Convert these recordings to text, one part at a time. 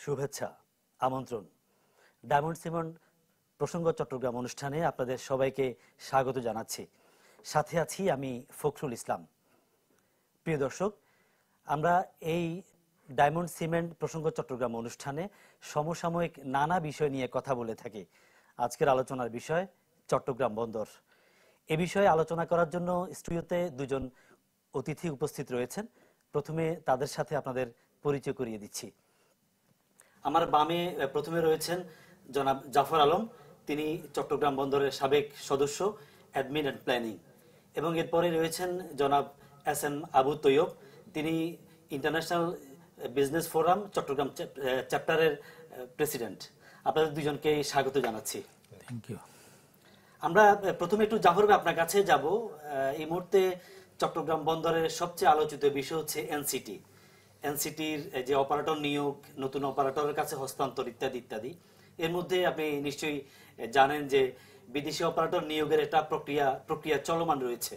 শুভেচ্ছা, আমন্ত্রণ। ডায়মন্ড সিমন্ড প্রসঙ্গ চট্টগ্রাম অনুষ্ঠানে আপনাদের সবাইকে স্বাগত জানাচ্ছি। সাথে আছি আমি ফখরুল ইসলাম। প্রিয় দর্শক, আমরা এই ডায়মন্ড সিমেন্ট প্রসঙ্গ চট্টগ্রাম অনুষ্ঠানে সমসাময়িক নানা বিষয় নিয়ে কথা বলে থাকি। আজকের আলোচনার বিষয় চট্টগ্রাম বন্দর। এ বিষয়ে আলোচনা করার জন্য স্টুডিওতে দুজন অতিথি উপস্থিত রয়েছেন। প্রথমে তাদের সাথে আপনাদের পরিচয় করিয়ে দিচ্ছি। আমার বামে প্রথমে রয়েছেন জনাব জাফর আলম, তিনি চট্টগ্রাম বন্দরের সাবেক সদস্য, অ্যাডমিন অ্যান্ড প্ল্যানিং। এবং এরপরে রয়েছেন জনাব এস এম আবু তৈয়ব, তিনি ইন্টারন্যাশনাল বিজনেস ফোরাম চট্টগ্রাম চ্যাপ্টারের প্রেসিডেন্ট। আপনাদের দুজনকে স্বাগত জানাচ্ছি। Thank you. আমরা প্রথমে একটু জাফর ভাই আপনার কাছে যাব। এই মুহূর্তে চট্টগ্রাম বন্দরের সবচেয়ে আলোচিত বিষয় হচ্ছে এনসিটি। এনসিটির যে অপারেটর নিয়োগ, নতুন অপারেটরের কাছে হস্তান্তর ইত্যাদি ইত্যাদি। এর মধ্যে আপনি নিশ্চয়ই জানেন যে বিদেশি অপারেটর নিয়োগের একটা প্রক্রিয়া চলমান রয়েছে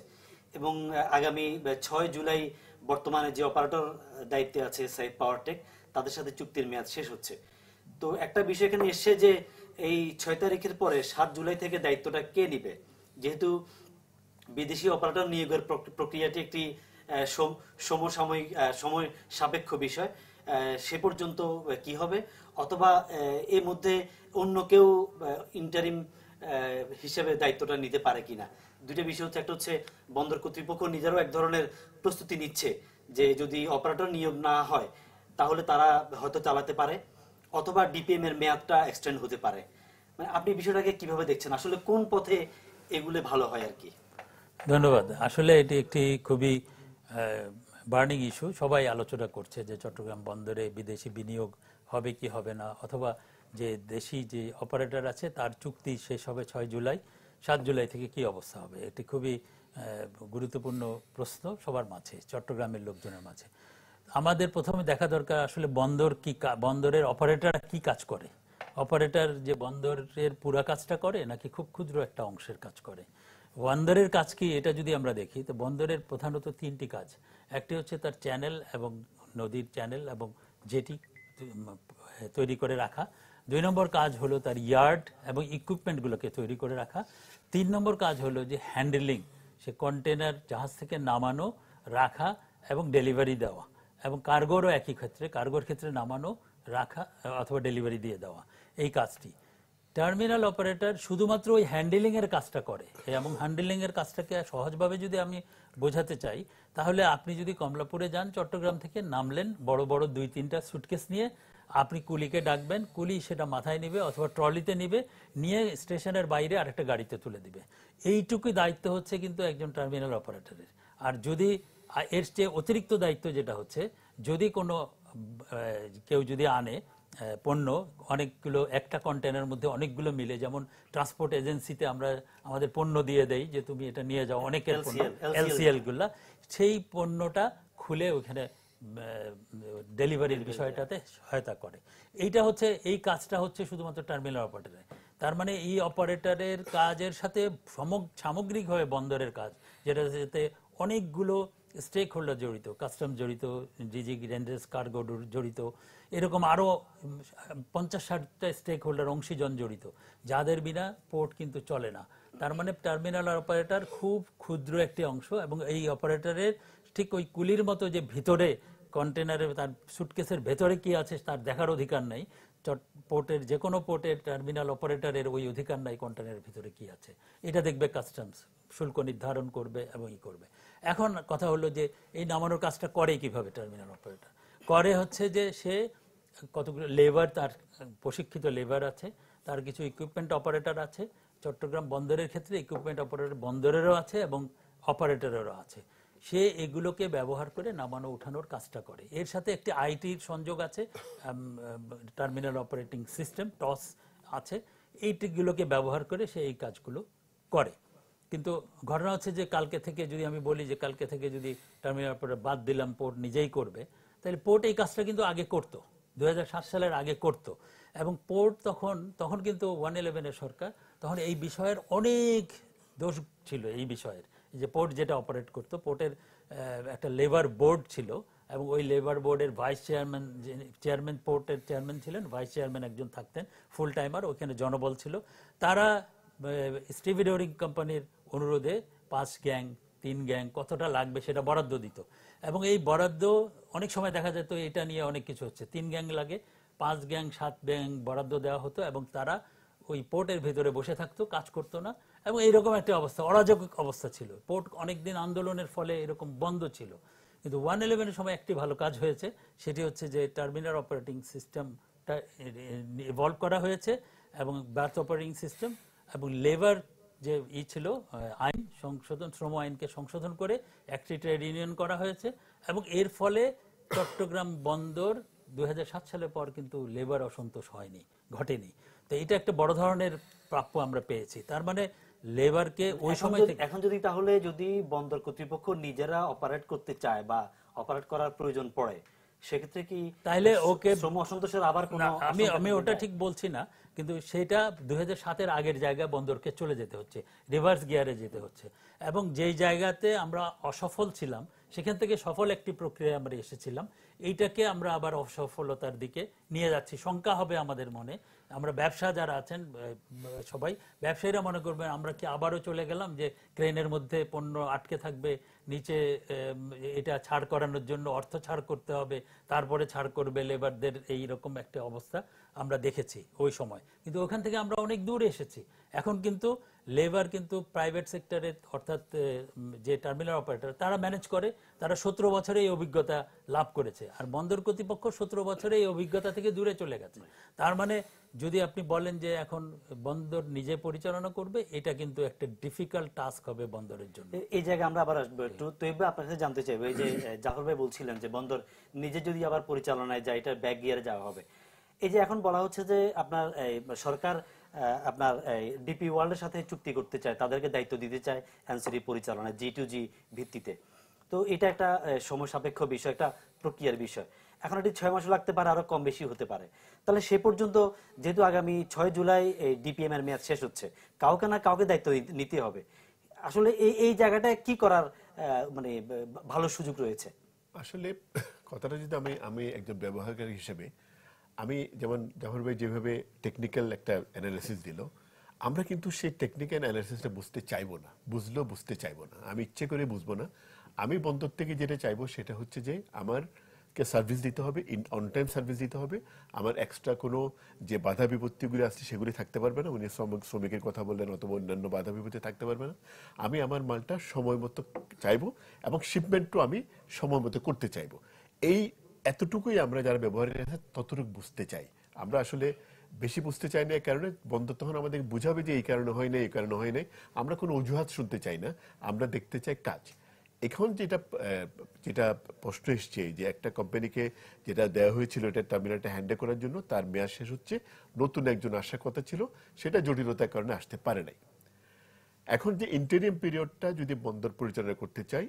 এবং আগামী 6 জুলাই বর্তমানে যে অপারেটর দায়িত্বে আছে সাইড পাওয়ারটেক, তাদের সাথে চুক্তির মেয়াদ শেষ হচ্ছে। তো একটা বিষয় এখানে এসছে যে এই 6 তারিখের পরে 7 জুলাই থেকে দায়িত্বটা কে নিবে। যেহেতু বিদেশি অপারেটর নিয়োগের প্রক্রিয়াটি একটি সমসাময়িক সময় সাপেক্ষ বিষয়, সে পর্যন্ত কি হবে, অথবা এর মধ্যে অন্য কেউ ইন্টারিম হিসেবে দায়িত্বটা নিতে পারে কিনা। দুইটা বিষয় হচ্ছে, একটা হচ্ছে বন্দর কর্তৃপক্ষ নিজেরও এক ধরনের প্রস্তুতি নিচ্ছে যে যদি অপারেটর নিয়োগ না হয় তাহলে তারা হয়তো চালাতে পারে, অথবা ডিপিএম এর মেয়াদটা এক্সটেন্ড হতে পারে। মানে আপনি বিষয়টাকে কিভাবে দেখছেন, আসলে কোন পথে এগুলো ভালো হয় আর কি? ধন্যবাদ। আসলে এটি একটি খুবই বার্নিং ইস্যু। সবাই আলোচনা করছে যে চট্টগ্রাম বন্দরে বিদেশি বিনিয়োগ হবে কি হবে না, অথবা যে দেশি যে অপারেটর আছে তার চুক্তি শেষ হবে 6 জুলাই, 7 জুলাই থেকে কি অবস্থা হবে। এটি খুবই গুরুত্বপূর্ণ প্রশ্ন সবার মাঝে, চট্টগ্রামের লোকজনের মাঝে। আমাদের প্রথমে দেখা দরকার আসলে বন্দরের অপারেটর কি কাজ করে। অপারেটর যে বন্দরের পুরা কাজটা করে নাকি খুব ক্ষুদ্র একটা অংশের কাজ করে। বন্দরের কাজ কি এটা যদি আমরা দেখি, তো বন্দরের প্রধানত 3টি কাজ। একটি হচ্ছে তার চ্যানেল এবং নদীর চ্যানেল এবং জেটি তৈরি করে রাখা। 2 নম্বর কাজ হলো তার ইয়ার্ড এবং ইকুইপমেন্টগুলোকে তৈরি করে রাখা। 3 নম্বর কাজ হলো যে হ্যান্ডেলিং, সে কন্টেনার জাহাজ থেকে নামানো, রাখা এবং ডেলিভারি দেওয়া। এবং কার্গোরও একই ক্ষেত্রে, কার্গোর ক্ষেত্রে নামানো, রাখা অথবা ডেলিভারি দিয়ে দেওয়া, এই কাজটি। টার্মিনাল অপারেটর শুধুমাত্র ওই হ্যান্ডেলিং এর কাজটা করে। এবং হ্যান্ডেলিং এর কাজটাকে সহজভাবে যদি আমি বোঝাতে চাই, তাহলে আপনি যদি কমলাপুরে যান, চট্টগ্রাম থেকে নামলেন বড় বড় 2-3টা সুটকেস নিয়ে, আপনি কুলিকে ডাকবেন, কুলি সেটা মাথায় নিবে অথবা ট্রলিতে নিবে, নিয়ে স্টেশনের বাইরে আরেকটা গাড়িতে তুলে দিবে। এইটুকুই দায়িত্ব হচ্ছে কিন্তু একজন টার্মিনাল অপারেটরের। আর যদি এর চেয়ে অতিরিক্ত দায়িত্ব যেটা হচ্ছে, যদি কোনো কেউ যদি আনে পণ্য, অনেকগুলো একটা কন্টেনারের মধ্যে অনেকগুলো মিলে, যেমন ট্রান্সপোর্ট এজেন্সিতে আমরা আমাদের পণ্য দিয়ে দেই যে তুমি এটা নিয়ে যাও, অনেকের পণ্য এলসিএল গুলা, সেই পণ্যটা খুলে ওখানে ডেলিভারির বিষয়টাতে সহায়তা করে। এইটা হচ্ছে, এই কাজটা হচ্ছে শুধুমাত্র টার্মিনাল অপারেটরের। তার মানে এই অপারেটরের কাজের সাথে সামগ্রিকভাবে বন্দরের কাজ, যেটা যাতে অনেকগুলো স্টেক হোল্ডার জড়িত, কাস্টম জড়িত, ডিজি রেন্ডার্স, কার্গো জড়িত, এরকম আরও 50-60টা স্টেক হোল্ডার, অংশীজন জড়িত, যাদের বিনা পোর্ট কিন্তু চলে না। তার মানে টার্মিনাল অপারেটর খুব ক্ষুদ্র একটি অংশ। এবং এই অপারেটরের ঠিক ওই কুলির মতো যে ভিতরে কন্টেনারে তার সুটকেসের ভেতরে কি আছে তার দেখার অধিকার নেই, পোর্টের যে কোনো পোর্টের টার্মিনাল অপারেটরের ওই অধিকার নাই কন্টেনারের ভিতরে কি আছে। এটা দেখবে কাস্টমস, শুল্ক নির্ধারণ করবে এবং করবে। এখন কথা হলো যে এই নামানোর কাজটা করে কিভাবে টার্মিনাল অপারেটর করে, হচ্ছে যে সে কতগুলো লেবার, তার প্রশিক্ষিত লেবার আছে, তার কিছু ইকুইপমেন্ট অপারেটর আছে। চট্টগ্রাম বন্দরের ক্ষেত্রে ইকুইপমেন্ট অপারেটর বন্দরেরও আছে এবং অপারেটরেরও আছে। সে এগুলোকে ব্যবহার করে নামানো উঠানোর কাজটা করে। এর সাথে একটি আইটির সংযোগ আছে, টার্মিনাল অপারেটিং সিস্টেম, টস আছে। এইগুলোকে ব্যবহার করে সে এই কাজগুলো করে। কিন্তু ঘটনা হচ্ছে যে কালকে থেকে যদি আমি বলি যে কালকে থেকে যদি টার্মিনাল অপারেটর বাদ দিলাম, পোর্ট নিজেই করবে, তাহলে পোর্ট এই কাজটা কিন্তু আগে করতো, 2007 সালের আগে করতো। এবং পোর্ট তখন কিন্তু 111-এর সরকার, তখন এই বিষয়ের অনেক দোষ ছিল। এই বিষয়ের যে পোর্ট যেটা অপারেট করতো, পোর্টের একটা লেবার বোর্ড ছিল এবং ওই লেবার বোর্ডের ভাইস চেয়ারম্যান, চেয়ারম্যান পোর্টের চেয়ারম্যান ছিলেন, ভাইস চেয়ারম্যান একজন থাকতেন ফুল টাইমার, ওখানে জনবল ছিল। তারা স্টিভিডোরিং কোম্পানির অনুরোধে 5 গ্যাং 3 গ্যাং কতটা লাগবে সেটা বরাদ্দ দিত, এবং এই বরাদ্দ অনেক সময় দেখা যেত এটা নিয়ে অনেক কিছু হচ্ছে, 3 গ্যাং লাগে, 5 গ্যাং 7 গ্যাং বরাদ্দ দেওয়া হতো, এবং তারা ওই পোর্টের ভেতরে বসে থাকতো, কাজ করতো না, এবং এইরকম একটা অবস্থা, অরাজক অবস্থা ছিল। পোর্ট অনেকদিন আন্দোলনের ফলে এরকম বন্ধ ছিল। কিন্তু 111-এর সময় একটি ভালো কাজ হয়েছে, সেটি হচ্ছে যে টার্মিনাল অপারেটিং সিস্টেমটা ইভলভ করা হয়েছে, এবং বার্থ অপারেটিং সিস্টেম এবং লেবার যে ছিল আইন সংশোধন, শ্রম আইনকে সংশোধন করে একটি ট্রেড ইউনিয়ন করা হয়েছে, এবং এর ফলে চট্টগ্রাম বন্দর 2007 সালের পর কিন্তু লেবার অসন্তোষ হয়নি, ঘটেনি। তো এটা একটা বড় ধরনের প্রাপ্য আমরা পেয়েছি। তার মানে লেবারকে ওই সময় থেকে এখন যদি তাহলে যদি বন্দর কর্তৃপক্ষ নিজেরা অপারেট করতে চায় বা অপারেট করার প্রয়োজন পড়ে, সেক্ষেত্রে কি তাইলে ওকে শ্রম অসন্তোষের আবার কোনো আমি ওটা ঠিক বলছি না, কিন্তু সেটা 2007-এর আগের জায়গায় বন্দরকে চলে যেতে হচ্ছে, রিভার্স গিয়ারে যেতে হচ্ছে, এবং যেই জায়গাতে আমরা অসফল ছিলাম সেখান থেকে সফল একটি প্রক্রিয়ায় আমরা এসেছিলাম, এইটাকে আমরা আবার অসফলতার দিকে নিয়ে যাচ্ছি। শঙ্কা হবে আমাদের মনে, আমরা ব্যবসা যারা আছেন সবাই ব্যবসায়ীরা মনে করবেন আমরা কি আবারও চলে গেলাম যে ক্রেনের মধ্যে পণ্য আটকে থাকবে, নিচে এটা ছাড় করানোর জন্য অর্থ ছাড় করতে হবে, তারপরে ছাড় করবে লেবারদের, এইরকম একটা অবস্থা আমরা দেখেছি ওই সময়। কিন্তু ওখান থেকে আমরা অনেক দূরে এসেছি। এখন কিন্তু লেবার কিন্তু প্রাইভেট সেক্টরে, অর্থাৎ যে টার্মিনাল অপারেটর তারা ম্যানেজ করে, তারা 17 বছরে এই অভিজ্ঞতা লাভ করেছে, আর বন্দর কর্তৃপক্ষ 17 বছরে এই অভিজ্ঞতা থেকে দূরে চলে গেছে। তার মানে যদি আপনি বলেন যে এখন বন্দর নিজে পরিচালনা করবে, এটা কিন্তু একটা ডিফিকাল্ট টাস্ক হবে বন্দরের জন্য। এই জায়গায় আমরা আবার আসবো একটু। তো এবার আপনার কাছে জানতে চাইবো, এই যে জাফর ভাই বলছিলেন যে বন্দর নিজে যদি আবার পরিচালনায় যায়, এটা ব্যাক গিয়ারে যাওয়া হবে। এই যে এখন বলা হচ্ছে যে আপনার সরকার আপনার ডিপি ওয়ার্ল্ডের সাথে চুক্তি করতে চায়, তাদেরকে দায়িত্ব দিতে চায় এনসিটি পরিচালনায় G2G ভিত্তিতে। তো এটা একটা সময় সাপেক্ষ বিষয়, একটা প্রক্রিয়ার বিষয়। এখন এটি 6 মাস লাগতে পারে, আরো কম বেশি হতে পারে। তাহলে সে পর্যন্ত যেহেতু আগামী 6 জুলাই ডিপিএম এর মেয়াদ শেষ হচ্ছে, কাউকে না কাউকে দায়িত্ব নিতে হবে। আসলে এই জায়গাটায় কি করার মানে ভালো সুযোগ রয়েছে? আসলে কথাটা যদি আমি একজন ব্যবহারকারী হিসেবে, আমি যেমন জাফর ভাই যেভাবে টেকনিক্যাল একটা অ্যানালিসিস দিল, আমরা কিন্তু সেই টেকনিক্যাল অ্যানালিসিসটা বুঝতে চাইবো না, বুঝলেও বুঝতে চাইবো না, আমি ইচ্ছে করে বুঝবো না। আমি বন্দর থেকে যেটা চাইবো সেটা হচ্ছে যে আমারকে সার্ভিস দিতে হবে, অন টাইম সার্ভিস দিতে হবে, আমার এক্সট্রা কোনো যে বাধা বিপত্তিগুলি আসছে সেগুলি থাকতে পারবে না, উনি শ্রমিকের কথা বললেন, অথবা অন্যান্য বাধা বিপত্তি থাকতে পারবে না। আমি আমার মালটা সময় মতো চাইবো, এবং শিপমেন্টও আমি সময় মতো করতে চাইবো। এই এতটুকুই আমরা যারা ব্যবহারের আছে ততটুকু বুঝতে চাই। আমরা আসলে বেশি বুঝতে চাই না, এই কারণে বন্দর তখন আমাদের বুঝাবে যে এই কারণে হয় না, এই কারণে হয় নাই। আমরা কোনো অজুহাত শুনতে চাই না, আমরা দেখতে চাই কাজ। এখন যেটা প্রশ্ন এসছে যে একটা কোম্পানিকে যেটা দেওয়া হয়েছিল এটা টার্মিনালটা হ্যান্ডেল করার জন্য, তার মেয়াদ শেষ হচ্ছে, নতুন একজন আসার কথা ছিল, সেটা জটিলতার কারণে আসতে পারে নাই। এখন যে ইন্টারিম পিরিয়ডটা যদি বন্দর পরিচালনা করতে চাই,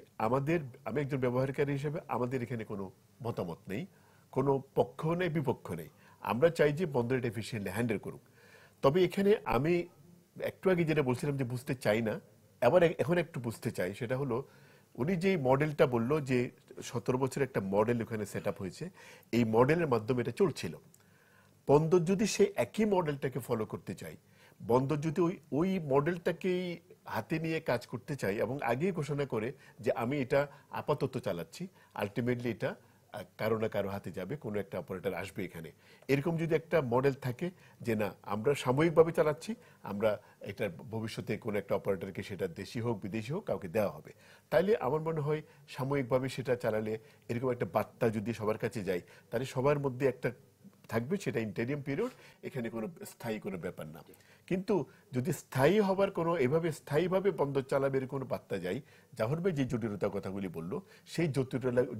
আমি একজন ব্যবহারকারী হিসেবে আমাদের এখানে কোনো মতামত নেই, কোনো পক্ষ নেই, বিপক্ষ নেই। আমরা চাই যে বন্দর এটা এফিসিয়েন্টলি হ্যান্ডেল করুক। তবে এখানে আমি একটু আগে যেটা বলছিলাম যে বুঝতে চাই না, এখন একটু বুঝতে চাই, সেটা হলো উনি যে মডেলটা বলল যে 17 বছর একটা মডেল ওখানে সেট আপ হয়েছে, এই মডেলের মাধ্যমে এটা চলছিল। বন্দর যদি সেই একই মডেলটাকে ফলো করতে চাই, বন্দর যদি ওই মডেলটাকেই হাতে নিয়ে কাজ করতে চাই এবং আগেই ঘোষণা করে যে আমি এটা আপাতত চালাচ্ছি, আলটিমেটলি এটা কারো না কারো হাতে যাবে, কোনো একটা অপারেটর আসবে এখানে, এরকম যদি একটা মডেল থাকে যে না আমরা সাময়িকভাবে চালাচ্ছি, আমরা এটার ভবিষ্যতে কোনো একটা অপারেটরকে, সেটা দেশি হোক বিদেশি হোক, কাউকে দেওয়া হবে, তাইলে আমার মনে হয় সাময়িকভাবে সেটা চালালে এরকম একটা বার্তা যদি সবার কাছে যায়, তাহলে সবার মধ্যে একটা থাকবে, সেটা ইন্টারিম পিরিয়ড, এখানে কোনো স্থায়ী কোনো ব্যাপার না। কিন্তু যদি স্থায়ী হবার কোনো, এভাবে স্থায়ীভাবে বন্দর চালাবে এর কোনো বার্তা যায়, জাফর ভাই যে জটিলতার কথাগুলি বললো, সেই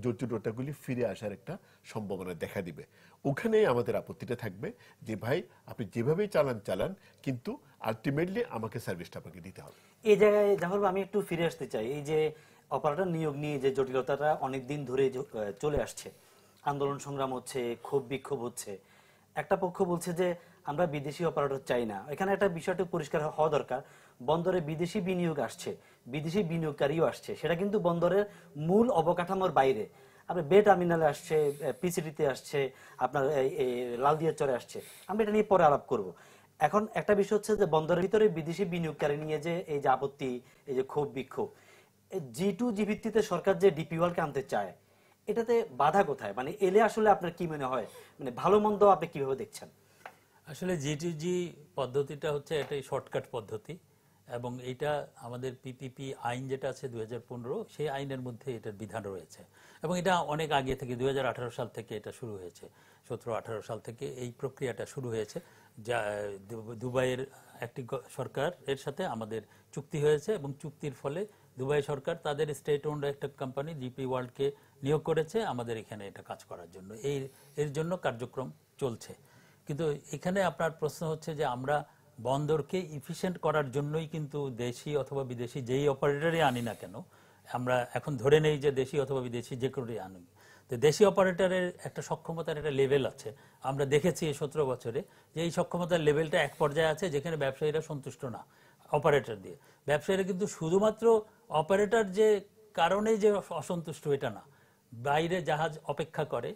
জটিলতাগুলি ফিরে আসার একটা সম্ভাবনা দেখা দিবে। ওখানে আমাদের আপত্তিটা থাকবে যে ভাই আপনি যেভাবেই চালান, কিন্তু আলটিমেটলি আমাকে সার্ভিসটা আপনাকে দিতে হবে। এই জায়গায় জাফর ভাই আমি একটু ফিরে আসতে চাই। এই যে অপারেটর নিয়োগ নিয়ে যে জটিলতাটা অনেকদিন ধরে চলে আসছে, আন্দোলন সংগ্রাম হচ্ছে, ক্ষোভ বিক্ষোভ হচ্ছে, একটা পক্ষ বলছে যে আমরা বিদেশি অপারেটর চাই না। এখানে একটা বিষয়টা পরিষ্কার হওয়া দরকার, বন্দরে বিদেশি বিনিয়োগ আসছে, বিদেশি বিনিয়োগকারীও আসছে, সেটা কিন্তু বন্দরের মূল অবকাঠামোর বাইরে। আপনার বে টার্মিনালে আসছে, পিসিডিতে আসছে, আপনার এই লালদিয়ার চরে আসছে। আমরা এটা নিয়ে পরে আলাপ করব। এখন একটা বিষয় হচ্ছে যে বন্দরের ভিতরে বিদেশি বিনিয়োগকারী নিয়ে যে এই যে আপত্তি, এই যে ক্ষোভ বিক্ষোভ, G2G ভিত্তিতে সরকার যে ডিপি ওয়ার্ল্ডকে আনতে চায়, এটাতে বাধা কোথায়? মানে এলে আসলে আপনার কি মনে হয়, মানে ভালো মন্দ আপনি কিভাবে দেখছেন? আসলে G2G পদ্ধতিটা হচ্ছে এটাই শর্টকাট পদ্ধতি, এবং এটা আমাদের পিপিপি আইন যেটা আছে 2015, সেই আইনের মধ্যে এটার বিধান রয়েছে, এবং এটা অনেক আগে থেকে 2018 সাল থেকে এটা শুরু হয়েছে। 17-18 সাল থেকে এই প্রক্রিয়াটা শুরু হয়েছে। যা দুবাইয়ের একটি সরকার এর সাথে আমাদের চুক্তি হয়েছে, এবং চুক্তির ফলে দুবাই সরকার তাদের স্টেট ওন্ড একটা কোম্পানি জিপি ওয়ার্ল্ডকে নিয়োগ করেছে আমাদের এখানে এটা কাজ করার জন্য। এর জন্য কার্যক্রম চলছে। কিন্তু এখানে আপনার প্রশ্ন হচ্ছে যে আমরা বন্দরকে ইফিশিয়েন্ট করার জন্যই কিন্তু দেশি অথবা বিদেশি যেই অপারেটরই আনি না কেন, আমরা এখন ধরে নেই যে দেশি অথবা বিদেশি যে করেই আনি, তো দেশি অপারেটরের একটা সক্ষমতার একটা লেভেল আছে। আমরা দেখেছি এই 17 বছরে যে এই সক্ষমতার লেভেলটা এক পর্যায়ে আছে যেখানে ব্যবসায়ীরা সন্তুষ্ট না অপারেটর দিয়ে। ব্যবসায়ীরা কিন্তু শুধুমাত্র অপারেটর যে কারণে যে অসন্তুষ্ট এটা না, বাইরে জাহাজ অপেক্ষা করে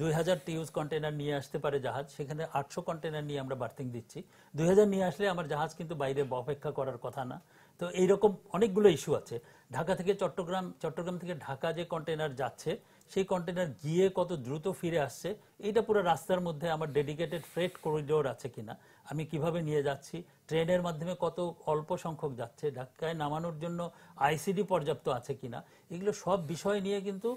2000 টিউজ কন্টেনার নিয়ে আসতে পারে জাহাজ, সেখানে 800 কন্টেনার নিয়ে আমরা বার্থিং দিচ্ছি। 2000 নিয়ে আসলে আমার জাহাজ কিন্তু বাইরে অপেক্ষা করার কথা না। তো এইরকম অনেকগুলো ইস্যু আছে। ঢাকা থেকে চট্টগ্রাম, চট্টগ্রাম থেকে ঢাকা যে কন্টেনার যাচ্ছে, সেই কন্টেনার গিয়ে কত দ্রুত ফিরে আসছে, এইটা পুরো রাস্তার মধ্যে আমার ডেডিকেটেড ফ্রেট করিডোর আছে কিনা, আমি কিভাবে নিয়ে যাচ্ছি, ট্রেনের মাধ্যমে কত অল্প সংখ্যক যাচ্ছে, ঢাকায় নামানোর জন্য আইসিডি পর্যাপ্ত আছে কিনা, এগুলো সব বিষয় নিয়ে কিন্তু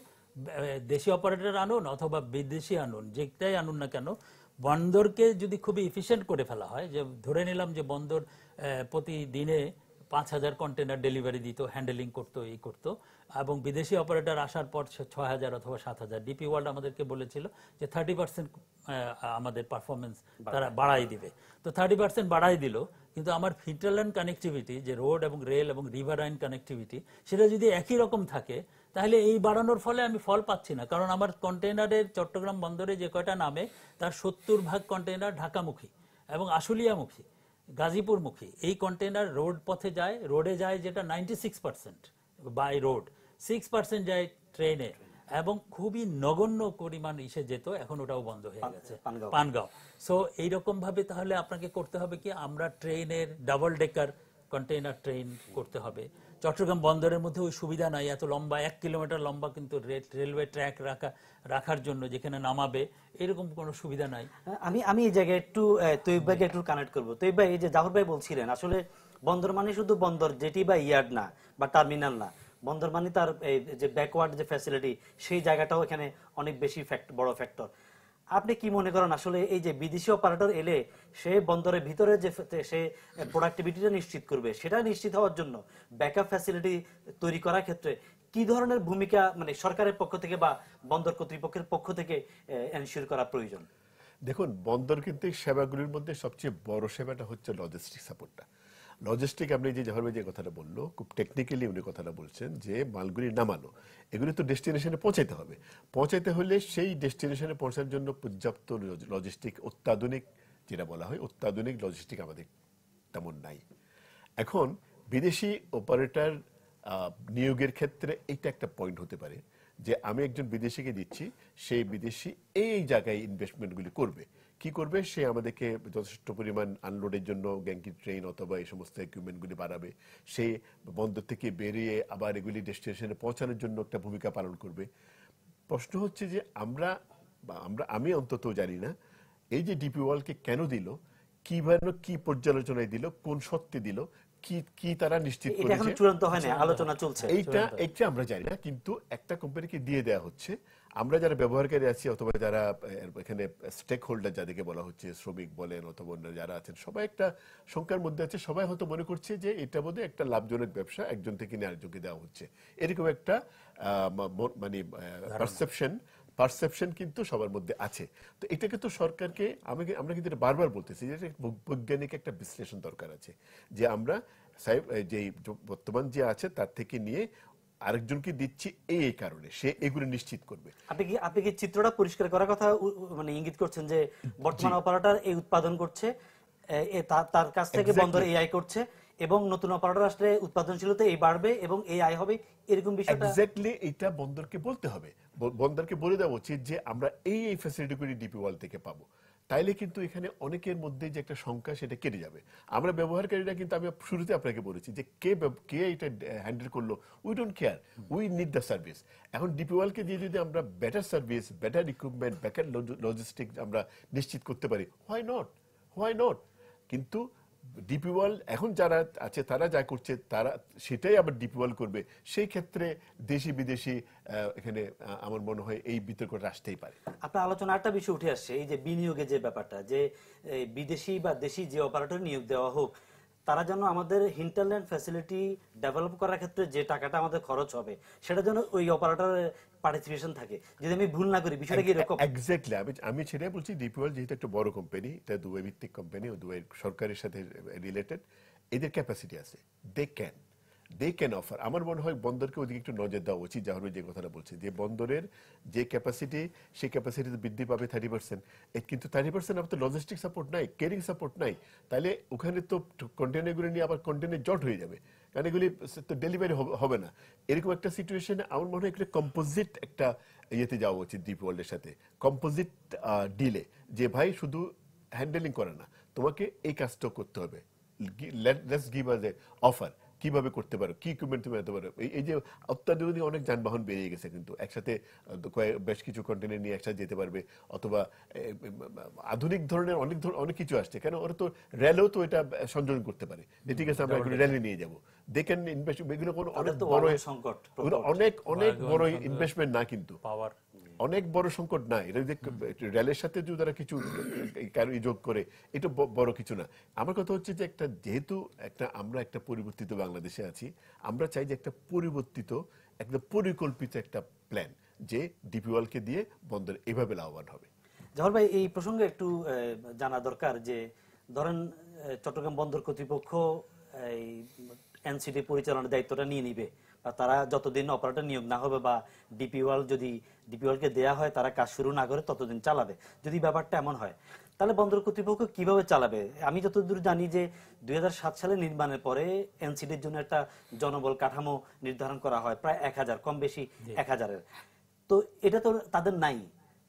দেশি অপারেটর আনুন অথবা বিদেশি আনুন, যেটাই আনুন না কেন, বন্দরকে যদি খুবই এফিশিয়েন্ট করে ফেলা হয়, যে ধরে নিলাম যে বন্দর প্রতিদিনে 5000 কন্টেনার ডেলিভারি দিত, হ্যান্ডেলিং করতো, এই করতো, এবং বিদেশি অপারেটর আসার পর 6000 অথবা 7000, ডিপি ওয়ার্ল্ড আমাদেরকে বলেছিল যে 30% আমাদের পারফরমেন্স তারা বাড়াই দিবে। তো 30% বাড়াই দিল, কিন্তু আমার ফিটারল্যান্ড কানেক্টিভিটি, যে রোড এবং রেল এবং রিভারাইন কানেক্টিভিটি, সেটা যদি একই রকম থাকে, তাহলে এই বাড়ানোর ফলে আমি ফল পাচ্ছি না। কারণ আমার কন্টেনারের চট্টগ্রাম বন্দরে যে কয়টা নামে, তার 70% কন্টেনার ঢাকামুখী এবং আশুলিয়ামুখী, গাজীপুরমুখী। এই কন্টেনার রোড পথে যায়, রোডে যায় যেটা 96% বাই রোড, 6% যায় ট্রেনে, এবং খুবই নগণ্য পরিমাণ ইসে যেত, এখন ওটাও বন্ধ হয়ে গেছে, পানগাঁও। সো এইরকম ভাবে তাহলে আপনাকে করতে হবে কি, আমরা ট্রেনের ডাবল ডেকার কন্টেইনার ট্রেন করতে হবে। চট্টগ্রাম বন্দরের মধ্যে ওই সুবিধা নাই, এত লম্বা 1 কিলোমিটার লম্বা কিন্তু রেলওয়ে ট্র্যাক রাখার জন্য যেখানে নামাবে, এরকম কোনো সুবিধা নাই। আমি এই জায়গায় একটু তৈব ভাইকে একটু কানেক্ট করবো। তৈব ভাই, এই যে জাফর ভাই বলছিলেন, আসলে বন্দর মানে শুধু বন্দর যেটি বা ইয়ার্ড না বা টার্মিনাল না, বন্দর মানে তার এই যে ব্যাকওয়ার্ড যে ফ্যাসিলিটি, সেই জায়গাটাও এখানে অনেক বেশি বড় ফ্যাক্টর। আপনি কি মনে করেন আসলে এই যে বিদেশি অপারেটর এলে সে বন্দরের ভিতরে যে সে প্রোডাক্টিভিটিটা নিশ্চিত করবে, সেটা নিশ্চিত হওয়ার জন্য ব্যাকআপ ফ্যাসিলিটি তৈরি করার ক্ষেত্রে কি ধরনের ভূমিকা মানে সরকারের পক্ষ থেকে বা বন্দর কর্তৃপক্ষের পক্ষ থেকে এনশিওর করা প্রয়োজন? দেখুন, বন্দর কিন্তু সেবাগুলির মধ্যে সবচেয়ে বড় সেবাটা হচ্ছে লজিস্টিক সাপোর্টটা। লজিস্টিক, আপনি যে জাফর ভাই যে কথাটা বললো, খুব টেকনিক্যালি উনি কথাটা বলছেন যে মালগুলি নামানো, এগুলি তো ডেস্টিনেশনে পৌঁছাইতে হবে। পৌঁছাইতে হলে সেই ডেস্টিনেশনে পৌঁছার জন্য পর্যাপ্ত লজিস্টিক, অত্যাধুনিক যেটা বলা হয় অত্যাধুনিক লজিস্টিক আমাদের তেমন নাই। এখন বিদেশি অপারেটর নিয়োগের ক্ষেত্রে এইটা একটা পয়েন্ট হতে পারে যে আমি একজন বিদেশিকে দিচ্ছি, সেই বিদেশি এই জায়গায় ইনভেস্টমেন্টগুলি করবে। কি করবে? সে আমাদেরকে যথেষ্ট পরিমাণ আনলোডের জন্য গ্যাংকি ট্রেন অথবা এই সমস্ত ইকুইপমেন্টগুলি বাড়াবে, সে বন্দর থেকে বেরিয়ে আবার এগুলি ডেস্টিনেশনে পৌঁছানোর জন্য একটা ভূমিকা পালন করবে। প্রশ্ন হচ্ছে যে আমি অন্তত জানি না এই যে ডিপি ওয়ার্ল্ডকে কেন দিল, কিভাবে, কি পর্যালোচনায় দিল, কোন সত্যে দিল, কি তারা নিশ্চিত করেছে, এটা এখন চূড়ান্ত হয় না, আলোচনা চলছে, এইটা আমরা জানি না। কিন্তু একটা কোম্পানিকে দিয়ে দেওয়া হচ্ছে, আমরা যারা ব্যবহারকারী আছি অথবা যারা এখানে স্টেক হোল্ডার যাদেরকে বলা হচ্ছে, শ্রমিক বলেন অথবা অন্য যারা আছেন, সবাই একটা শঙ্কার মধ্যে আছে। সবাই হয়তো মনে করছে যে এটা বোধহয় একটা লাভজনক ব্যবসা, একজন থেকে আরেকজনকে দেওয়া হচ্ছে, এরকম একটা মানে পারসেপশন কিন্তু সবার মধ্যে আছে। তো এটাকে তো সরকারকে, আমরা কিন্তু এটা বারবার বলতেছি যে বৈজ্ঞানিক একটা বিশ্লেষণ দরকার আছে, যে আমরা যে বর্তমান যে আছে তার থেকে নিয়ে আরেকজনকে দিচ্ছি এই কারণে সে এগুলো নিশ্চিত করবে। আপনি কি চিত্রটা পরিষ্কার করার কথা মানে ইঙ্গিত করছেন যে বর্তমান অপারেটর এই উৎপাদন করছে, তার কাছ থেকে বন্দর এআই করছে, এবং নতুন অপারেটর আসলে উৎপাদনশীলতা এই বাড়বে এবং এই আয় হবে, এরকম বিষয়টা এক্স্যাক্টলি এটা বন্দরকে বলতে হবে, বন্দরকে বলে দেওয়া উচিত যে আমরা এই ফ্যাসিলিটিগুলি ডিপি ওয়ার্ল্ড থেকে পাবো। তাইলে কিন্তু এখানে অনেকের মধ্যে যে একটা সংখ্যা সেটা কেটে যাবে। আমরা ব্যবহারকারীরা কিন্তু, আমি শুরুতে আপনাকে বলেছি যে কে এটা হ্যান্ডেল করলো, we don't care, we need the service. এখন ডিপি ওয়ার্ল্ডকে দিয়ে যদি আমরা better service, better equipment, better logistic আমরা নিশ্চিত করতে পারি, হোয়াই নট। কিন্তু ডিপি ওয়ার্ল্ড এখন যারা আছে তারা যা করছে তারা সেটাই আবার ডিপি ওয়ার্ল্ড করবে, সেই ক্ষেত্রে দেশি বিদেশি এখানে আমার মনে হয় এই বিতর্কটা আসতেই পারে। আপনার আলোচনা একটা বিষয় উঠে আসছে, এই যে বিনিয়োগের যে ব্যাপারটা, যে বিদেশি বা দেশি যে অপারেটর নিয়োগ দেওয়া হোক, তারা যেন আমাদের হিন্টারল্যান্ড ফ্যাসিলিটি ডেভেলপ করার ক্ষেত্রে যে টাকাটা আমাদের খরচ হবে সেটা যেন ওই অপারেটরের পার্টিসিপেশন থাকে। যদি আমি ভুল না করি, বিষয়টা কি এরকম? এক্স্যাক্টলি, আমি সেটাই বলছি। ডিপি ওয়ার্ল্ড যেহেতু একটা বড় কোম্পানি, এটা দুবাই ভিত্তিক কোম্পানি, ও দুবাই সরকারের সাথে রিলেটেড, এদের ক্যাপাসিটি আছে, দে ক্যান অফার। আমার মনে হয় বন্দরকে ওদিকে একটু নজর দেওয়া উচিত। জাহর যে কথাটা বলছে যে বন্দরের যে ক্যাপাসিটি, সেই ক্যাপাসিটি বৃদ্ধি পাবে 30%, কিন্তু 30% আপনার লজিস্টিক সাপোর্ট নাই, কেয়ারিং সাপোর্ট নাই, তাহলে ওখানে তো কন্টেনারগুলো নিয়ে আবার কন্টেনার জট হয়ে যাবে, কারণ এগুলি তো ডেলিভারি হবে না। এরকম একটা সিচুয়েশনে আমার মনে হয় একটা কম্পোজিট একটা ইয়েতে যাওয়া উচিত ডিপি ওয়ার্ল্ডের সাথে, কম্পোজিট ডিলে, যে ভাই শুধু হ্যান্ডেলিং করে না, তোমাকে এই কাজটা করতে হবে, let's give us A offer, কিভাবে করতে পারো, কি ইকুইপমেন্ট তুমি আনতে পারো। এই যে অত্যাধুনিক অনেক যানবাহন বেরিয়ে গেছে, কিন্তু একসাথে বেশ কিছু কন্টেনার নিয়ে একসাথে যেতে পারবে, অথবা আধুনিক ধরনের অনেক কিছু আসছে। কেন, ওরা তো রেলেও তো এটা সংযোজন করতে পারে, যে ঠিক আছে আমরা রেলে নিয়ে যাবো, দেখেন ইনভেস্ট, এগুলো কোনো অনেক বড় সংকট, অনেক বড় ইনভেস্টমেন্ট না, কিন্তু পাওয়ার অনেক বড় সংকট না। এটা যদি রেলের সাথে যদি তারা কিছু যোগ করে, এটা বড় কিছু না। আমার কথা হচ্ছে যে যেহেতু আমরা একটা পরিবর্তিত বাংলাদেশে আছি, আমরা চাই যে একটা পরিবর্তিত, একটা পরিকল্পিত একটা প্ল্যান, যে ডিপি ওয়ার্ল্ডকে দিয়ে বন্দর এভাবে লাভবান হবে। জাহর ভাই, এই প্রসঙ্গে একটু জানা দরকার যে ধরেন চট্টগ্রাম বন্দর কর্তৃপক্ষ এই এনসিটি পরিচালনার দায়িত্বটা নিয়ে নিবে, বা তারা যতদিন অপারেটর নিয়োগ না হবে বা ডিপি ওয়ার্ল্ড যদি ডিপি ওয়ার্ল্ডকে দেয়া হয়, তারা কাজ শুরু না করে ততদিন চালাবে। যদি ব্যাপারটা এমন হয়, তাহলে বন্দর কর্তৃপক্ষ কিভাবে চালাবে? আমি যতদূর জানি যে 2007 সালে নির্মাণের পরে এনসিটির জন্য একটা জনবল কাঠামো নির্ধারণ করা হয়, প্রায় 1000, কম বেশি 1000-এর। তো এটা তো তাদের নাই।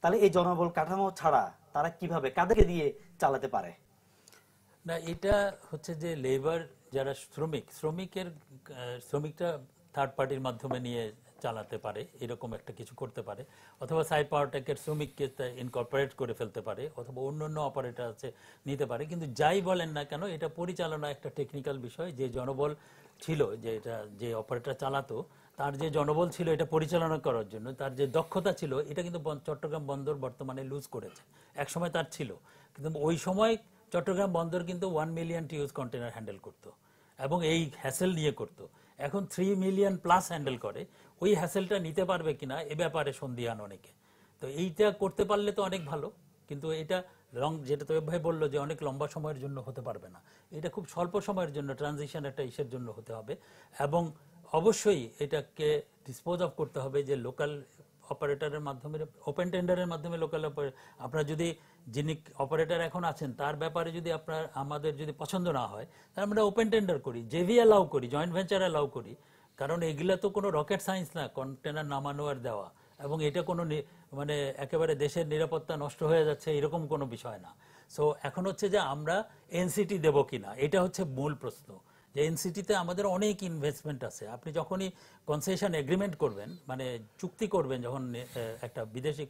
তাহলে এই জনবল কাঠামো ছাড়া তারা কিভাবে, কাদেরকে দিয়ে চালাতে পারে? না, এটা হচ্ছে যে লেবার যারা শ্রমিকটা থার্ড পার্টির মাধ্যমে নিয়ে চালাতে পারে, এরকম একটা কিছু করতে পারে, অথবা সাইড পাওয়ারটেকের শ্রমিককে ইনকর্পোরেট করে ফেলতে পারে, অথবা অন্যান্য অপারেটর আছে নিতে পারে। কিন্তু যাই বলেন না কেন, এটা পরিচালনা একটা টেকনিক্যাল বিষয়। যে জনবল ছিল, যে অপারেটর চালাতো, তার যে জনবল ছিল এটা পরিচালনা করার জন্য, তার যে দক্ষতা ছিল, এটা কিন্তু চট্টগ্রাম বন্দর বর্তমানে লুজ করেছে। এক সময় তার ছিল, কিন্তু ওই সময় চট্টগ্রাম বন্দর কিন্তু 1 মিলিয়ন টিউজ কন্টেনার হ্যান্ডেল করতো এবং এই হ্যাসেল নিয়ে করতো। এখন 3 মিলিয়ন প্লাস হ্যান্ডেল করে। ওই হ্যাসেলটা নিতে পারবে কিনা এ ব্যাপারে সন্দিহান অনেকে। তো এইটা করতে পারলে তো অনেক ভালো, কিন্তু এটা যেটা তৈব ভাই বললো যে অনেক লম্বা সময়ের জন্য হতে পারবে না, এটা খুব স্বল্প সময়ের জন্য ট্রানজিশন একটা ইসের জন্য হতে হবে। এবং অবশ্যই এটাকে ডিসপোজ অফ করতে হবে যে লোকাল অপারেটরের মাধ্যমে, ওপেন টেন্ডারের মাধ্যমে লোকাল আপনারা যদি যিনি অপারেটর এখন আছেন তার ব্যাপারে যদি আমাদের যদি পছন্দ না হয়, তাহলে আমরা ওপেন টেন্ডার করি, জেভি অ্যালাউ করি, জয়েন্ট ভেঞ্চার অ্যালাউ করি। কারণ এগুলা তো কোনো রকেট সায়েন্স না, কন্টেনার নামানো আর দেওয়া, এবং এটা কোনো মানে একেবারে দেশের নিরাপত্তা নষ্ট হয়ে যাচ্ছে এরকম কোনো বিষয় না। সো এখন হচ্ছে যে আমরা এনসিটি দেব কিনা, এটা হচ্ছে মূল প্রশ্ন। যে এনসিটিতে আমাদের অনেক ইনভেস্টমেন্ট আছে। আপনি যখনই কনসেশন এগ্রিমেন্ট করবেন, মানে চুক্তি করবেন, যখন একটা বিদেশি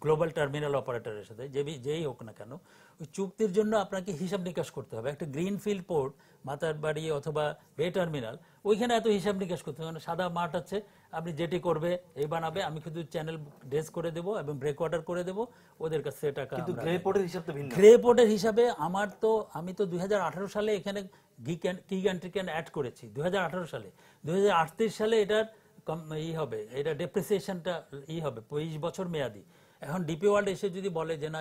গ্লোবাল টার্মিনাল অপারেটরের সাথে যেই হোক না কেন, ওই চুক্তির জন্য আপনাকে হিসাব নিকাশ করতে হবে। একটা গ্রিনফিল্ড পোর্ট, মাতারবাড়ি অথবা বে টার্মিনাল, ওইখানে এত হিসাব নিকাশ করতে হবে। সাদা মাঠ আছে, আপনি যেটি করবে এই বানাবে, আমি শুধু চ্যানেল ড্রেস করে দেবো এবং ব্রেক ওয়াটার করে দেবো, ওদের কাছে টাকা। কিন্তু গ্রে পোর্টের হিসাব তো ভিন্ন। গ্রে পোর্টের হিসাবে আমি তো 2018 সালে এখানে গিগান্ট্রিক্যান অ্যাড করেছি 2018 সালে। 2038 সালে এটার হবে, এটা ডেপ্রিসিয়েশনটা হবে 20 বছর মেয়াদি। এখন ডিপি ওয়ার্ল্ড এসে যদি বলে যে না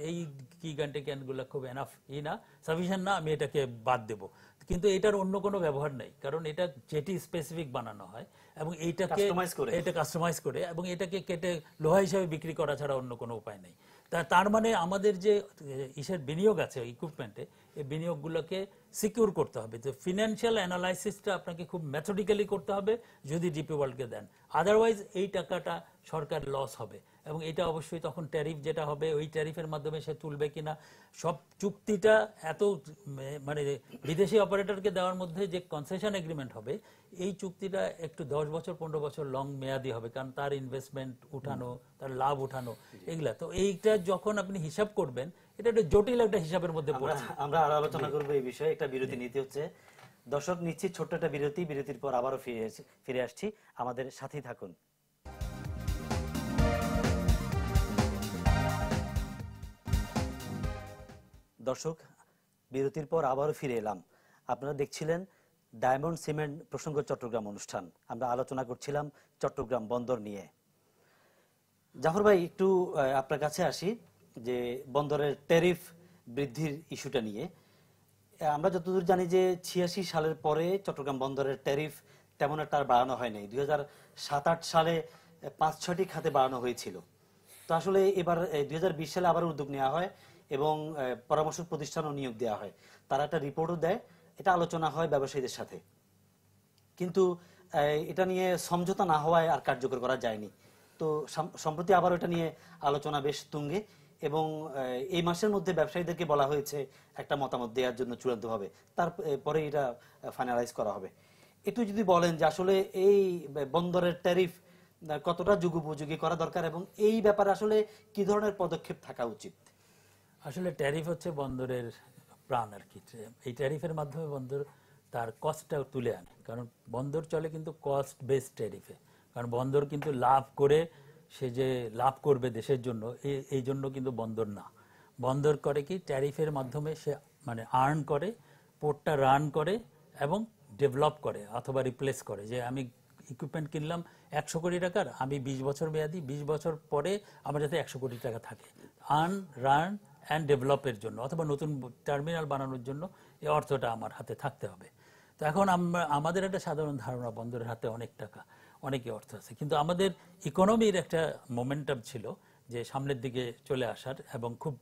এই গিগান্ট্রিক্যানগুলো খুব এনাফ না, সাফিসিয়েন্ট না, আমি এটাকে বাদ দেব, কিন্তু এটার অন্য কোনো ব্যবহার নেই, কারণ এটা যেটি স্পেসিফিক বানানো হয় এবং এটা কাস্টমাইজ করে এবং এটাকে কেটে লোহা হিসাবে বিক্রি করা ছাড়া অন্য কোনো উপায় নেই। তার মানে আমাদের যে বিনিয়োগ আছে ইকুইপমেন্টে, এই বিনিয়োগগুলোকে সিকিউর করতে হবে। তো ফিনান্সিয়াল অ্যানালাইসিসটা আপনাকে খুব মেথডিক্যালি করতে হবে যদি ডিপি ওয়ার্ল্ডকে দেন, আদারওয়াইজ এই টাকাটা সরকার লস হবে। এবং এটা অবশ্যই তখন ট্যারিফ যেটা হবে ওই ট্যারিফের মাধ্যমে সে তুলবে কিনা, সব চুক্তিটা এত মানে বিদেশি অপারেটরকে দেওয়ার মধ্যে যে কনসেশন এগ্রিমেন্ট হবে এই চুক্তিটা একটু 10 বছর 15 বছর লং মেয়াদি হবে, কারণ তার ইনভেস্টমেন্ট উঠানো, তার লাভ উঠানো এগুলা। তো এইটা যখন আপনি হিসাব করবেন এটা একটা জটিল একটা হিসাবের মধ্যে পড়ছে। আমরা আরো আলোচনা করবো এই বিষয়ে, একটা বিরতি নিতে হচ্ছে। দর্শক, নিচ্ছি ছোট্ট একটা বিরতি, বিরতির পর আবারও ফিরে আসছি, আমাদের সাথেই থাকুন। দর্শক, বিরতির পর আবারও ফিরে এলাম। আপনারা দেখছিলেন ডায়মন্ড সিমেন্ট প্রসঙ্গ চট্টগ্রাম অনুষ্ঠান। আমরা আলোচনা করছিলাম চট্টগ্রাম বন্দর নিয়ে। জাফর ভাই, একটু আপনার কাছে আসি, যে বন্দরের ট্যারিফ বৃদ্ধির ইস্যুটা নিয়ে। আমরা যতদূর জানি যে 86 সালের পরে চট্টগ্রাম বন্দরের ট্যারিফ তেমন একটা আর বাড়ানো হয় নাই। 2007-08 সালে 5-6টি খাতে বাড়ানো হয়েছিল। তো আসলে এবার 2020 সালে আবার উদ্যোগ নেওয়া হয় এবং পরামর্শ প্রতিষ্ঠানও নিয়োগ দেওয়া হয়, তারা একটা রিপোর্টও দেয়, এটা আলোচনা হয় ব্যবসায়ীদের সাথে। কিন্তু এটা নিয়ে সমঝোতা না হওয়ায় আর কার্যকর করা যায়নি। তো সম্প্রতি আবার এটা নিয়ে আলোচনা বেশ তুঙ্গে, এবং এই মাসের মধ্যে ব্যবসায়ীদেরকে বলা হয়েছে একটা মতামত দেওয়ার জন্য চূড়ান্তভাবে, তারপরে এটা ফাইনালাইজ করা হবে। একটু যদি বলেন যে আসলে এই বন্দরের ট্যারিফ কতটা যুগোপযোগী করা দরকার এবং এই ব্যাপারে আসলে কি ধরনের পদক্ষেপ থাকা উচিত? আসলে ট্যারিফ হচ্ছে বন্দরের প্রাণ আর কি। এই ট্যারিফের মাধ্যমে বন্দর তার কস্টটা তুলে আনে, কারণ বন্দর চলে কিন্তু কস্ট বেসড ট্যারিফে। কারণ বন্দর কিন্তু লাভ করে, সে যে লাভ করবে দেশের জন্য এই জন্য কিন্তু বন্দর না। বন্দর করে কি ট্যারিফের মাধ্যমে সে মানে আর্ন করে, পোর্টটা রান করে এবং ডেভেলপ করে অথবা রিপ্লেস করে। যে আমি ইকুইপমেন্ট কিনলাম 100 কোটি টাকার, আমি 20 বছর মেয়াদি, 20 বছর পরে আমার যাতে 100 কোটি টাকা থাকে, আর্ন রান অ্যান্ড ডেভেলপের জন্য অথবা নতুন টার্মিনাল বানানোর জন্য এই অর্থটা আমার হাতে থাকতে হবে। তো এখন আমাদের একটা সাধারণ ধারণা বন্দরের হাতে অনেক টাকা, অনেকই অর্থ আছে, কিন্তু আমাদের ইকোনমির একটা মোমেন্টাম ছিল যে সামনের দিকে চলে আসার এবং খুব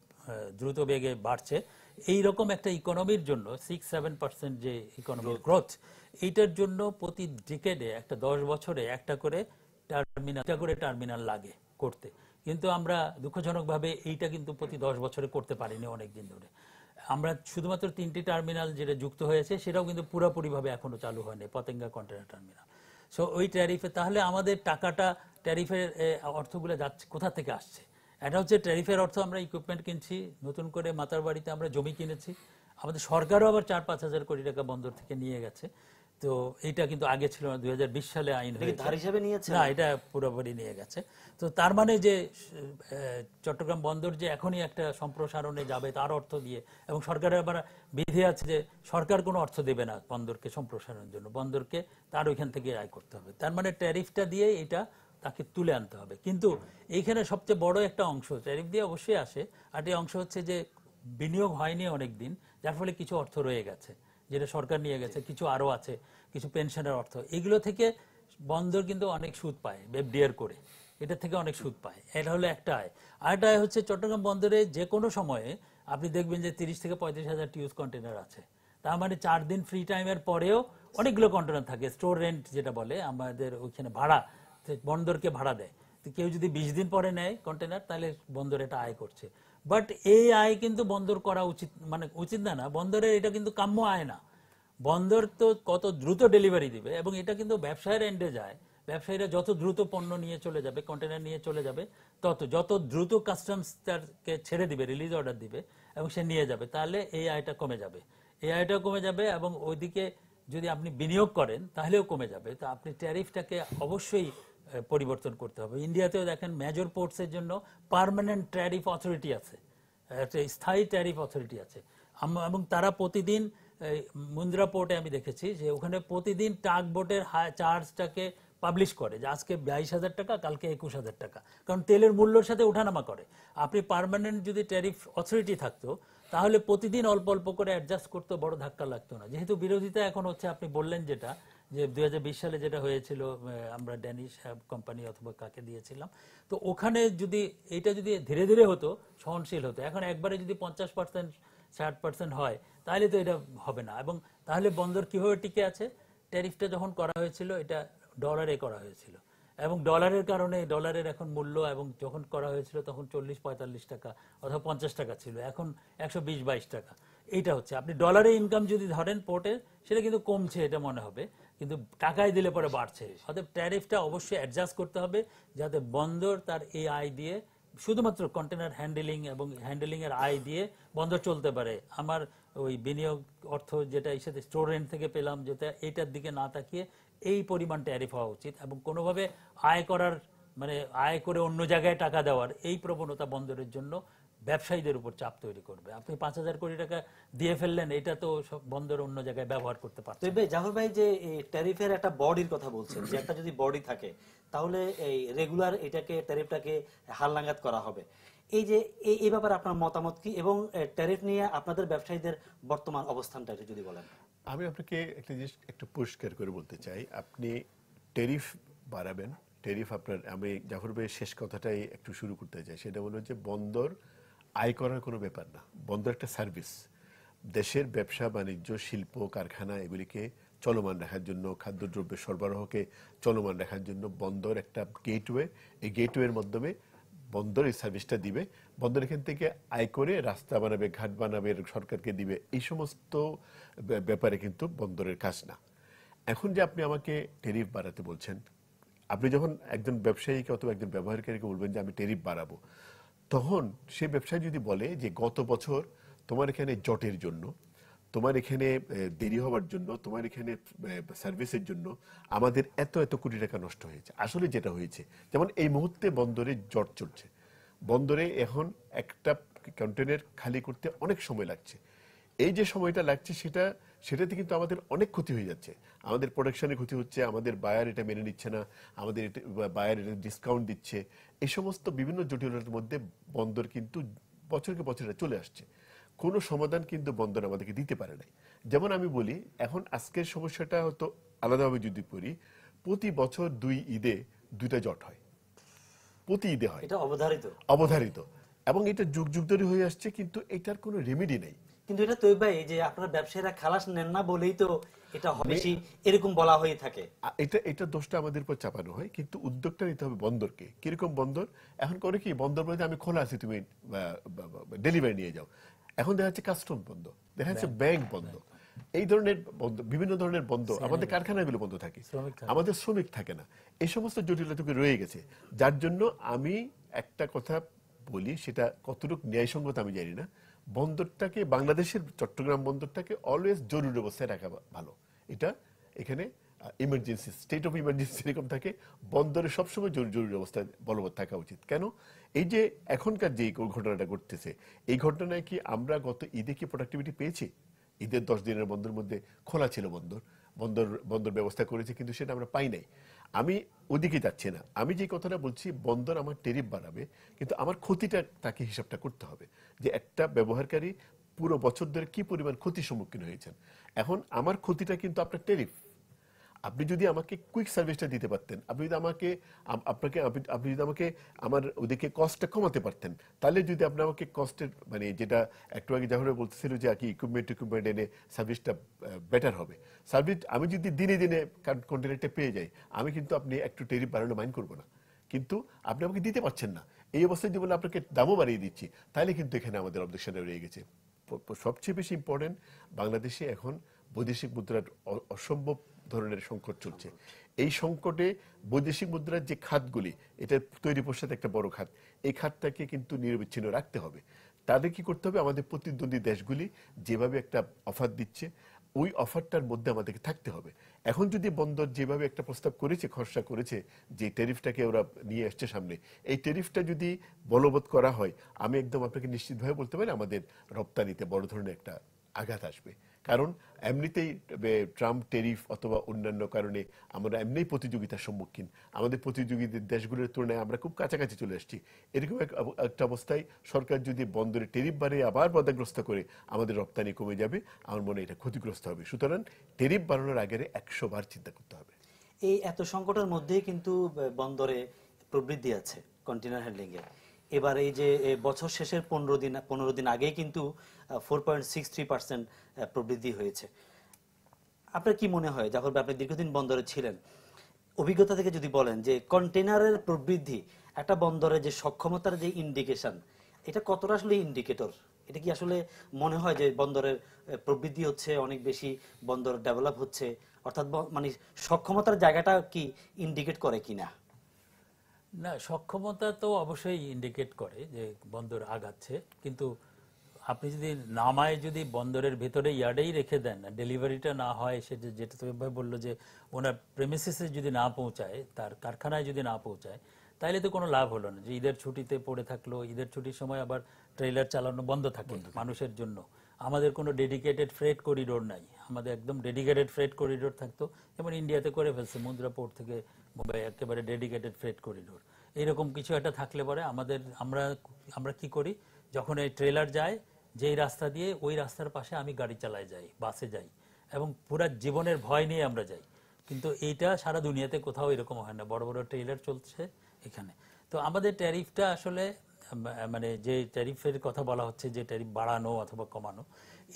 দ্রুত বেগে বাড়ছে। এইরকম একটা ইকোনমির জন্য 6-7% যে ইকোনমির গ্রোথ, এইটার জন্য প্রতি ডিকেডে একটা 10 বছরে একটা করে টার্মিনাল লাগে করতে। কিন্তু আমরা দুঃখজনকভাবে এইটা কিন্তু প্রতি 10 বছরে করতে পারিনি অনেকদিন ধরে। আমরা শুধুমাত্র 3টি টার্মিনাল যেটা যুক্ত হয়েছে সেটাও কিন্তু পুরোপুরিভাবে এখনো চালু হয়নি, পতেঙ্গা কন্টেনার টার্মিনাল। সো ওই ট্যারিফে তাহলে আমাদের টাকাটা ট্যারিফের অর্থগুলো যাচ্ছে কোথা থেকে আসছে? এটা হচ্ছে ট্যারিফের অর্থ, আমরা ইকুইপমেন্ট কিনছি, নতুন করে মাতার বাড়িতে আমরা জমি কিনেছি, আমাদের সরকারও আবার 4-5 হাজার কোটি টাকা বন্দর থেকে নিয়ে গেছে। তো এটা কিন্তু আগে ছিল না, 2020 সালে আইন হয়েছে না, এটা পুরোপুরি নিয়ে গেছে। তো তার মানে যে চট্টগ্রাম বন্দর যে এখনই একটা সম্প্রসারণে যাবে তার অর্থ দিয়ে, এবং সরকারের আবার বিধি আছে যে সরকার কোনো অর্থ দেবে না বন্দরকে সম্প্রসারণের জন্য, বন্দরকে তার ওইখান থেকে আয় করতে হবে। তার মানে ট্যারিফটা দিয়ে এটা তাকে তুলে আনতে হবে। কিন্তু এইখানে সবচেয়ে বড় একটা অংশ ট্যারিফ দিয়ে অবশ্যই আসে, আর এই অংশ হচ্ছে যে বিনিয়োগ হয়নি অনেক দিন, যার ফলে কিছু অর্থ রয়ে গেছে যেটা সরকার নিয়ে গেছে, কিছু আরো আছে, কিছু পেনশনের অর্থ, এগুলো থেকে বন্দর কিন্তু অনেক সুদ পায় এফডিআর করে, এটা থেকে অনেক সুদ পায়। এটা হলো একটা আয়। আরেকটা আয় হচ্ছে চট্টগ্রাম বন্দরে যে কোনো সময়ে আপনি দেখবেন যে 30-35 হাজার টিউজ কন্টেনার আছে। তার মানে 4 দিন ফ্রি টাইমের পরেও অনেকগুলো কন্টেনার থাকে, স্টোর রেন্ট যেটা বলে আমাদের ওইখানে ভাড়া, বন্দরকে ভাড়া দেয়। তো কেউ যদি 20 দিন পরে নেয় কন্টেনার তাহলে বন্দর এটা আয় করছে। বাট এই আয় কিন্তু বন্দর করা উচিত, মানে উচিত না, বন্দরের এটা কিন্তু কাম্য আয় না। বন্দর তো কত দ্রুত ডেলিভারি দিবে, এবং এটা কিন্তু ব্যবসায়ের এন্ডে যায়। ব্যবসায়ীরা যত দ্রুত পণ্য নিয়ে চলে যাবে, কন্টেনার নিয়ে চলে যাবে, যত দ্রুত কাস্টমস তারকে ছেড়ে দিবে, রিলিজ অর্ডার দিবে এবং সে নিয়ে যাবে, তাহলে এই আয়টা কমে যাবে, এই আয়টাও কমে যাবে। এবং ওইদিকে যদি আপনি বিনিয়োগ করেন তাহলেও কমে যাবে। তো আপনি ট্যারিফটাকে অবশ্যই পরিবর্তন করতে হবে। ইন্ডিয়াতেও দেখেন মেজর পোর্টসের জন্য পার্মানেন্ট ট্যারিফ অথরিটি আছে, একটা স্থায়ী ট্যারিফ অথরিটি আছে, এবং তারা প্রতিদিন মুন্দ্রা পোর্টে আমি দেখেছি যে ওখানে প্রতিদিন টাগ বোটের চার্জটাকে পাবলিশ করে যে আজকে 22,000 টাকা, কালকে 21,000 টাকা, কারণ তেলের মূল্যের সাথে ওঠানামা করে। আপনি পার্মানেন্ট যদি ট্যারিফ অথরিটি থাকতো তাহলে প্রতিদিন অল্প অল্প করে অ্যাডজাস্ট করতে বড় ধাক্কা লাগতো না। যেহেতু বিরোধিতা এখন হচ্ছে, আপনি বললেন যেটা যে 2020 সালে যেটা হয়েছিল, আমরা ড্যানিশ কোম্পানি অথবা কাকে দিয়েছিলাম, তো ওখানে যদি এটা যদি ধীরে ধীরে হতো, সহনশীল হতো। এখন একবারে যদি 50%-60% হয় তাহলে তো এটা হবে না। এবং তাহলে বন্দর কিভাবে টিকে আছে? ট্যারিফটা যখন করা হয়েছিল এটা ডলারে করা হয়েছিল, এবং ডলারের কারণে ডলারের এখন মূল্য, এবং যখন করা হয়েছিল তখন 40-45 টাকা অথবা 50 টাকা ছিল, এখন 120-22 টাকা। এইটা হচ্ছে, আপনি ডলারে ইনকাম যদি ধরেন পোর্টের, সেটা কিন্তু কমছে এটা মনে হবে, কিন্তু টাকায় দিলে পরে বাড়ছে। অতএব ট্যারিফটা অবশ্যই অ্যাডজাস্ট করতে হবে যাতে বন্দর তার এই আয় দিয়ে, শুধুমাত্র কন্টেনার হ্যান্ডেলিং এবং হ্যান্ডেলিং এর আয় দিয়ে বন্দর চলতে পারে। আমার ওই বিনিয়োগ অর্থ যেটা এই সাথে স্টোর রেন্ট থেকে পেলাম, যেটা এইটার দিকে না তাকিয়ে এই পরিমাণ ট্যারিফ হওয়া উচিত। এবং কোনোভাবে আয় করার, মানে আয় করে অন্য জায়গায় টাকা দেওয়ার এই প্রবণতা বন্দরের জন্য ব্যবসায়ীদের উপর চাপ তৈরি করবে। আপনি 5,000 কোটি টাকা দিয়ে ফেললেন, এটা তো সব বন্দর অন্য জায়গায় ব্যবহার করতে পারছে। তবে জাফর ভাই, যে ট্যারিফের একটা বডির কথা বলছেন, যে একটা যদি বডি থাকে তাহলে এই রেগুলার এটাকে ট্যারিফটাকে হালনাগাদ করা হবে। এই যে এই ব্যাপারে আপনার মতামত কি, এবং ট্যারিফ নিয়ে আপনাদের ব্যবসায়ীদের বর্তমান অবস্থানটা একটু যদি বলেন। আমি আপনাকে একটা জিনিস একটু পরিষ্কার করে বলতে চাই, আপনি ট্যারিফ বাড়াবেন, ট্যারিফ আপনার, আমি জাফর ভাইয়ের শেষ কথাটাই একটু শুরু করতে চাই, সেটা হলো যে বন্দর আয় করার কোনো ব্যাপার না, বন্দর একটা সার্ভিস। দেশের ব্যবসা বাণিজ্য, শিল্প কারখানা এগুলিকে চলমান রাখার জন্য, খাদ্যদ্রব্যের সরবরাহকে চলমান রাখার জন্য বন্দর একটা গেটওয়ে। এই গেটওয়ের মাধ্যমে বন্দর এই সার্ভিসটা দিবে, বন্দর এখান থেকে আয় করে রাস্তা বানাবে, ঘাট বানাবে, সরকারকে দিবে, এই সমস্ত ব্যাপারে কিন্তু বন্দরের কাজ না। এখন যে আপনি আমাকে ট্যারিফ বাড়াতে বলছেন, আপনি যখন একজন ব্যবসায়ীকে অথবা একজন ব্যবহারকারীকে বলবেন যে আমি ট্যারিফ বাড়াবো, তখন সেই ব্যবসায়ী যদি বলে যে গত বছর তোমার এখানে জটের জন্য, তোমার এখানে দেরি হওয়ার জন্য, তোমার এখানে সার্ভিসের জন্য আমাদের এত এত কোটি টাকা নষ্ট হয়েছে। আসলে যেটা হয়েছে, যেমন এই মুহূর্তে বন্দরে জট চলছে, বন্দরে এখন একটা কন্টেনার খালি করতে অনেক সময় লাগছে। এই যে সময়টা লাগছে সেটাতে কিন্তু আমাদের অনেক ক্ষতি হয়ে যাচ্ছে, আমাদের প্রোডাকশনে ক্ষতি হচ্ছে, আমাদের বায়ার এটা মেনে নিচ্ছে না, আমাদের বায়ার এটা ডিসকাউন্ট দিচ্ছে। এই সমস্ত বিভিন্ন জটিলতার মধ্যে বন্দর কিন্তু বছরকে বছর চলে আসছে, কোনো সমাধান কিন্তু বন্দর আমাদেরকে দিতে পারে নাই। যেমন আমি বলি, এখন আজকের সমস্যাটা হয়তো আলাদাভাবে যদি করি, প্রতি বছর 2 ঈদে 2টা জট হয়, প্রতি ঈদে হয়, এটা অবধারিত অবধারিত, এবং এটা যুগ যুগ ধরে হয়ে আসছে, কিন্তু এটার কোনো রেমেডি নেই। কিন্তু এটা তৈব ভাই, যে আপনারা ব্যবসায়ীরা খালাস নেন না বলেই তো এটা বেশি এরকম বলা হয়ে থাকে। এটা দোষটা আমাদের উপর চাপানো হয়, কিন্তু উদ্যোগটা নিতে হবে বন্দরকে। কিরকম বন্দর এখন করে কি, বন্দর বলতে আমি খোলা আছি, তুমি ডেলিভারি নিয়ে যাও। এখন দেখা যাচ্ছে কাস্টম বন্ধ, দেখা যাচ্ছে ব্যাংক বন্ধ, এই ধরনের বন্ধ, বিভিন্ন ধরনের বন্ধ, আমাদের কারখানাগুলো বন্ধ থাকে, আমাদের শ্রমিক থাকে না। এই সমস্ত জটিলতা রয়ে গেছে, যার জন্য আমি একটা কথা বলি, সেটা কতটুকু ন্যায়সঙ্গত আমি জানি না, বন্দরটাকে, বাংলাদেশের চট্টগ্রাম বন্দরটাকে অলওয়েজ জরুরি অবস্থায় রাখা ভালো। এটা এখানে ইমার্জেন্সি, স্টেট অফ ইমার্জেন্সি এরকম থাকে, বন্দরে সবসময় জরুরি অবস্থায় বলবৎ থাকা উচিত। কেন? এই যে এখনকার যে ঘটনাটা ঘটতেছে, এই ঘটনায় কি আমরা গত ঈদে কি প্রোডাক্টিভিটি পেয়েছি? ঈদের 10 দিনের বন্ধের মধ্যে খোলা ছিল বন্দর ব্যবস্থা করেছে, কিন্তু সেটা আমরা পাই নাই। আমি ওদিকে যাচ্ছি না, আমি যে কথাটা বলছি, বন্দর আমার ট্যারিফ বাড়াবে, কিন্তু আমার ক্ষতিটা তাকে হিসাবটা করতে হবে, যে একটা ব্যবহারকারী পুরো বছর ধরে কি পরিমাণ ক্ষতির সম্মুখীন হয়েছেন। এখন আমার ক্ষতিটা কিন্তু আপনার ট্যারিফ। আপনি যদি আমাকে কুইক সার্ভিসটা দিতে পারতেন, আপনি যদি আমাকে আমার ওদিকে কস্টটা কমাতে পারতেন, তাহলে যদি আপনি আমাকে কস্টের, মানে যেটা একটু আগে যাহরে বলতেছিল যে কি ইকুইপমেন্ট এনে সার্ভিসটা বেটার হবে, সার্ভিস আমি যদি দিনে দিনে কন্টেনারটা পেয়ে যাই, আমি কিন্তু আপনি একটু ট্যারিফ বাড়ানো মাইন্ড করবো না। কিন্তু আপনি আমাকে দিতে পারছেন না, এই অবস্থায় যদি বলে আপনাকে দামও বাড়িয়ে দিচ্ছি, তাহলে কিন্তু এখানে আমাদের অবজেকশনে রয়ে গেছে। সবচেয়ে বেশি ইম্পর্টেন্ট, বাংলাদেশে এখন বৈদেশিক মুদ্রার অসম্ভব ধরনের সংকট চলছে। এই সংকটে বৈদেশিক মুদ্রার যে খাতগুলি, এটা তৈরি পোশাক একটা বড় খাত, এই খাতটাকে কিন্তু নিরবিচ্ছিন্ন রাখতে হবে। তাদের কি করতে হবে, আমাদের প্রতিদ্বন্দ্বী দেশগুলি যেভাবে একটা অফার দিচ্ছে, ওই অফারটার মধ্যে আমাদেরকে থাকতে হবে। এখন যদি বন্দর যেভাবে একটা প্রস্তাব করেছে, খসড়া করেছে, যে ট্যারিফটাকে ওরা নিয়ে আসছে সামনে, এই ট্যারিফটা যদি বলবৎ করা হয়, আমি একদম আপনাকে নিশ্চিতভাবে বলতে পারি আমাদের রপ্তানিতে বড় ধরনের একটা আঘাত আসবে। কারণ এমনিতেই ট্রাম্প ট্যারিফ অথবা অন্যান্য কারণে আমরা এমনিই প্রতিযোগিতার সম্মুখীন, আমাদের প্রতিযোগীদের দেশগুলোর তুলনায় আমরা খুব কাছাকাছি চলে আসছি। এরকম একটা অবস্থায় সরকার যদি বন্দরে ট্যারিফ বাড়িয়ে আবার বাধাগ্রস্ত করে, আমাদের রপ্তানি কমে যাবে, আমার মনে হয় এটা ক্ষতিগ্রস্ত হবে। সুতরাং ট্যারিফ বাড়ানোর আগে 100 বার চিন্তা করতে হবে। এই এত সংকটের মধ্যেই কিন্তু বন্দরে প্রবৃদ্ধি আছে কন্টেনার হ্যান্ডলিং এ। এবার এই যে বছর শেষের 15 দিন আগেই কিন্তু 4.63% প্রবৃদ্ধি হয়েছে। আপনার কি মনে হয় জাফর ভাই, আপনি দীর্ঘদিন বন্দরে ছিলেন, অভিজ্ঞতা থেকে যদি বলেন যে কন্টেনারের প্রবৃদ্ধি একটা বন্দরের যে সক্ষমতার যে ইন্ডিকেশন, এটা কতটা আসলে ইন্ডিকেটর? এটা কি আসলে মনে হয় যে বন্দরের প্রবৃদ্ধি হচ্ছে অনেক বেশি, বন্দর ডেভেলপ হচ্ছে, অর্থাৎ মানে সক্ষমতার জায়গাটা কি ইন্ডিকেট করে কিনা? না, সক্ষমতা তো অবশ্যই ইন্ডিকেট করে যে বন্দর আগাচ্ছে, কিন্তু আপনি যদি নামায় যদি বন্দরের ভেতরে ইয়ার্ডেই রেখে দেন, ডেলিভারিটা না হয়, সেটা যেটা তুমি ভাই বললো যে ওনার প্রেমিসিসে যদি না পৌঁছায়, তার কারখানায় যদি না পৌঁছায়, তাইলে তো কোনো লাভ হলো না। যে ঈদের ছুটিতে পড়ে থাকলো, ঈদের ছুটির সময় আবার ট্রেলার চালানো বন্ধ থাকে মানুষের জন্য। আমাদের কোনো ডেডিকেটেড ফ্রেট করিডোর নাই, আমাদের একদম ডেডিকেটেড ফ্রেট করিডোর থাকতো, যেমন ইন্ডিয়াতে করে ফেলছে মুন্দ্রা পোর্ট থেকে মুম্বাই একেবারে ডেডিকেটেড ফ্রেট করিডোর। এইরকম কিছু একটা থাকলে পরে আমরা কি করি, যখন এই ট্রেলার যায় যেই রাস্তা দিয়ে, ওই রাস্তার পাশে আমি গাড়ি চালায় যাই, বাসে যাই, এবং পুরা জীবনের ভয় নিয়ে আমরা যাই। কিন্তু এইটা সারা দুনিয়াতে কোথাও এরকম হয় না, বড় বড় ট্রেলার চলছে এখানে। তো আমাদের ট্যারিফটা আসলে মানে যে ট্যারিফের কথা বলা হচ্ছে, যে ট্যারিফ বাড়ানো অথবা কমানো,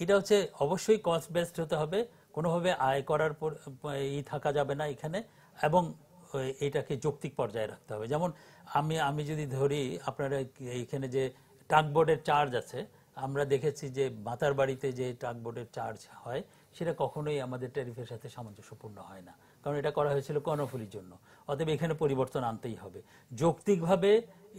এটা হচ্ছে অবশ্যই কস্ট বেসড হতে হবে, কোনোভাবে আয় করার পর থাকা যাবে না এখানে, এবং এইটাকে যৌক্তিক পর্যায়ে রাখতে হবে। যেমন আমি যদি ধরি, আপনারা এইখানে যে ট্রাকবোর্ডের চার্জ আছে, আমরা দেখেছি যে মাতার বাড়িতে যে ট্রাকবোর্ডের চার্জ হয়, সেটা কখনোই আমাদের ট্যারিফের সাথে সামঞ্জস্যপূর্ণ হয় না, কারণ এটা করা হয়েছিল কর্ণফুলির জন্য। অতএব এখানে পরিবর্তন আনতেই হবে যৌক্তিকভাবে।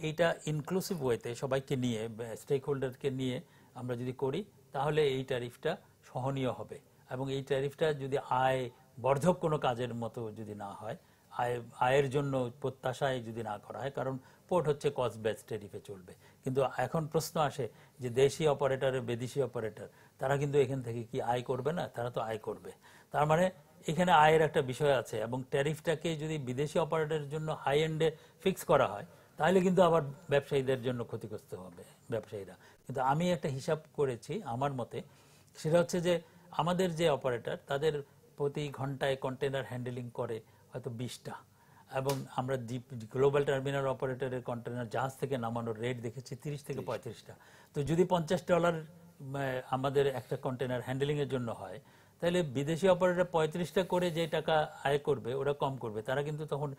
এইটা ইনক্লুসিভ ওয়েতে সবাইকে নিয়ে, স্টেক হোল্ডারকে নিয়ে আমরা যদি করি, তাহলে এই ট্যারিফটা সহনীয় হবে। এবং এই ট্যারিফটা যদি আয় বর্ধক কোনো কাজের মতো যদি না হয়, আয়ের জন্য প্রত্যাশায় যদি না করা হয়, কারণ পোর্ট হচ্ছে কস্ট বেস ট্যারিফে চলবে। কিন্তু এখন প্রশ্ন আসে যে দেশি অপারেটর, বিদেশি অপারেটর, তারা কিন্তু এখান থেকে কি আয় করবে না? তারা তো আয় করবে। তার মানে এখানে আয়ের একটা বিষয় আছে, এবং ট্যারিফটাকে যদি বিদেশি অপারেটরের জন্য হাই এন্ডে ফিক্স করা হয়, তাহলে কিন্তু আবার ব্যবসায়ীদের জন্য ক্ষতিগ্রস্ত হবে ব্যবসায়ীরা। কিন্তু আমি একটা হিসাব করেছি আমার মতে, সেটা হচ্ছে যে আমাদের যে অপারেটর, তাদের প্রতি ঘন্টায় কন্টেনার হ্যান্ডেলিং করে হয়তো 20টা, এবং আমরা গ্লোবাল টার্মিনাল অপারেটরের কন্টেনার জাহাজ থেকে নামানোর রেট দেখেছি 30 থেকে 35টা। তো যদি $50 আমাদের একটা কন্টেনার হ্যান্ডেলিং এর জন্য হয়, তাহলে বিদেশি অপারেটর 35টা করে যে টাকা আয় করবে, ওরা কম করবে। তারা কিন্তু তখন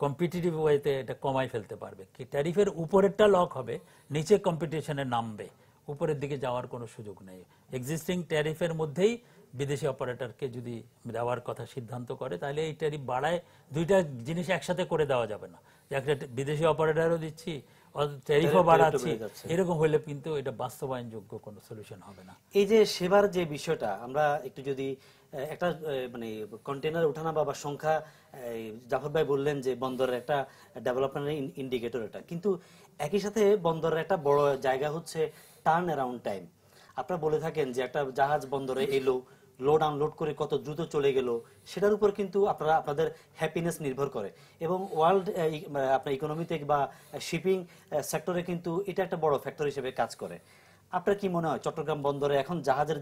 কম্পিটিটিভ ওয়েতে এটা কমাই ফেলতে পারবে। কি ট্যারিফের উপরেরটা লক হবে, নিচে কম্পিটিশনে নামবে, উপরের দিকে যাওয়ার কোনো সুযোগ নেই। এক্সিস্টিং ট্যারিফের মধ্যেই বিদেশি অপারেটরকে যদি দেওয়ার কথা সিদ্ধান্ত করে, তাহলে এই ট্যারিফ বাড়ায় দুইটা জিনিস একসাথে করে দেওয়া যাবে না, যে একটা বিদেশি অপারেটরও দিচ্ছি, ট্যারিফও বাড়াচ্ছি। এরকম হলে কিন্তু এটা বাস্তবায়নযোগ্য কোনো সলিউশন হবে না। এই যে সেবার যে বিষয়টা, আমরা একটু যদি একটা মানে কন্টেনার উঠানো বা সংখ্যা, জাফর ভাই বললেন যে বন্দরের একটা ডেভেলপমেন্টের ইন্ডিকেটর এটা, কিন্তু একই সাথে বন্দরের একটা বড় জায়গা হচ্ছে টার্ন অ্যারাউন্ড টাইম। আপনারা বলে থাকেন যে একটা জাহাজ বন্দরে এলো, লোড আনলোড করে কত দ্রুত চলে গেল, সেটার উপর কিন্তু আপনাদের হ্যাপিনেস নির্ভর করে। এবং ওয়ার্ল্ড আপনার ইকোনমিতে বা শিপিং সেক্টরে কিন্তু এটা একটা বড় ফ্যাক্টর হিসেবে কাজ করে। আপনার কি মনে হয় চট্টগ্রাম বন্দরে এখন জাহাজের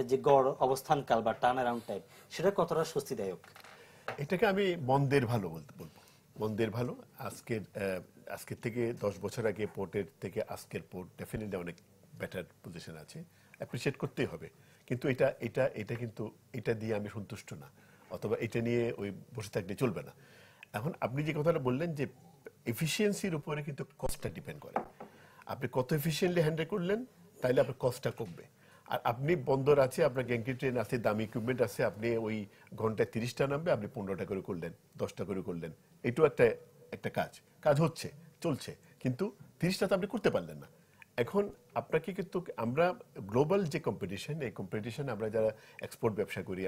যে গড় অবস্থানকাল বা টার্ন অ্যারাউন্ড টাইম, সেটা কতটা স্বস্তিদায়ক? এটাকে আমি মন্দের ভালো বলবো। মন্দের ভালো। আজকের থেকে 10 বছর আগে পোর্টের থেকে আজকের পোর্ট ডেফিনেটলি অনেক বেটার পজিশন আছে, অ্যাপ্রিসিয়েট করতেই হবে। কিন্তু এটা কিন্তু এটা দিয়ে আমি সন্তুষ্ট না, অথবা এটা নিয়ে ওই বসে থাকলে চলবে না। এখন আপনি যে কথাটা বললেন যে এফিসিয়েন্সির উপরে কিন্তু কস্টটা ডিপেন্ড করে। আপনি কত এফিসিয়েন্টলি হ্যান্ডেল করলেন, তাইলে আপনার কস্টটা কমবে। আর আপনি বন্দর আছে, আপনার গ্যাংকি ট্রেন আছে, দামি ইকুইপমেন্ট আছে, আপনি ওই ঘন্টায় 30টা নামবে, আপনি 15টা করে করলেন, 10টা করে করলেন, এটাও একটা কাজ হচ্ছে, চলছে, কিন্তু 30টা তো আপনি করতে পারলেন না। এখন আপনাকে কিন্তু আমরা গ্লোবাল যে কম্পিটিশন, এই কম্পিটিশনে আমরা যারা এক্সপোর্ট ব্যবসা করি,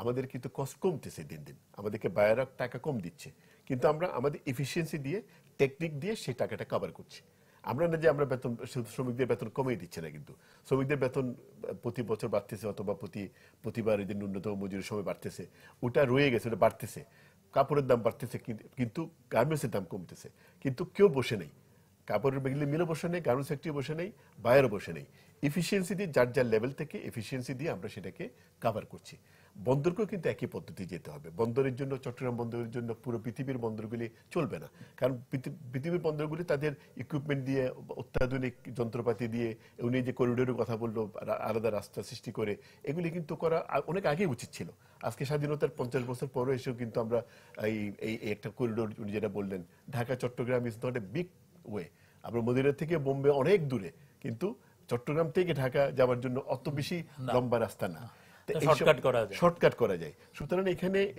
আমাদের কিন্তু কস্ট কমতেছে দিন দিন, আমাদেরকে বায়াররা টাকা কম দিচ্ছে, কিন্তু আমরা আমাদের এফিসিয়েন্সি দিয়ে, টেকনিক দিয়ে সেই টাকাটা কভার করছি। আমরা না যে আমরা বেতন, শ্রমিকদের বেতন কমিয়ে দিচ্ছে না, কিন্তু শ্রমিকদের বেতন প্রতি বছর বাড়তেছে, অথবা প্রতিবার এদের ন্যূনতম মজুরির সময় বাড়তেছে, ওটা রয়ে গেছে, ওটা বাড়তেছে। কাপড়ের দাম বাড়তেছে, কিন্তু গার্মেন্টসের দাম কমতেছে, কিন্তু কেউ বসে নেই। কাপড়ের মিলে বসে নেই, গার্মেন্টস ফ্যাক্টরি বসে নেই, বায়ারও বসে নেই। এফিসিয়েন্সি দিয়ে যার লেভেল থেকে এফিসিয়েন্সি দিয়ে আমরা সেটাকে কভার করছি। বন্দরকেও কিন্তু একই পদ্ধতি যেতে হবে। বন্দরের জন্য, চট্টগ্রাম বন্দরের জন্য পুরো পৃথিবীর বন্দরগুলি চলবে না, কারণ পৃথিবীর বন্দরগুলি তাদের ইকুইপমেন্ট দিয়ে, অত্যাধুনিক যন্ত্রপাতি দিয়ে, উনি যে করিডোরের কথা বললো, আলাদা রাস্তা সৃষ্টি করে, এগুলি কিন্তু করা অনেক আগেই উচিত ছিল। আজকে স্বাধীনতার 50 বছর পরে এসেও কিন্তু আমরা এই এই একটা করিডোর, উনি যেটা বললেন, Dhaka Chittagong is not a big way. আমরা মদিনা থেকে বোম্বে অনেক দূরে, কিন্তু চট্টগ্রাম থেকে ঢাকা যাওয়ার জন্য অত বেশি লম্বা রাস্তা না, শর্টকাট করা যায়। সুতরাং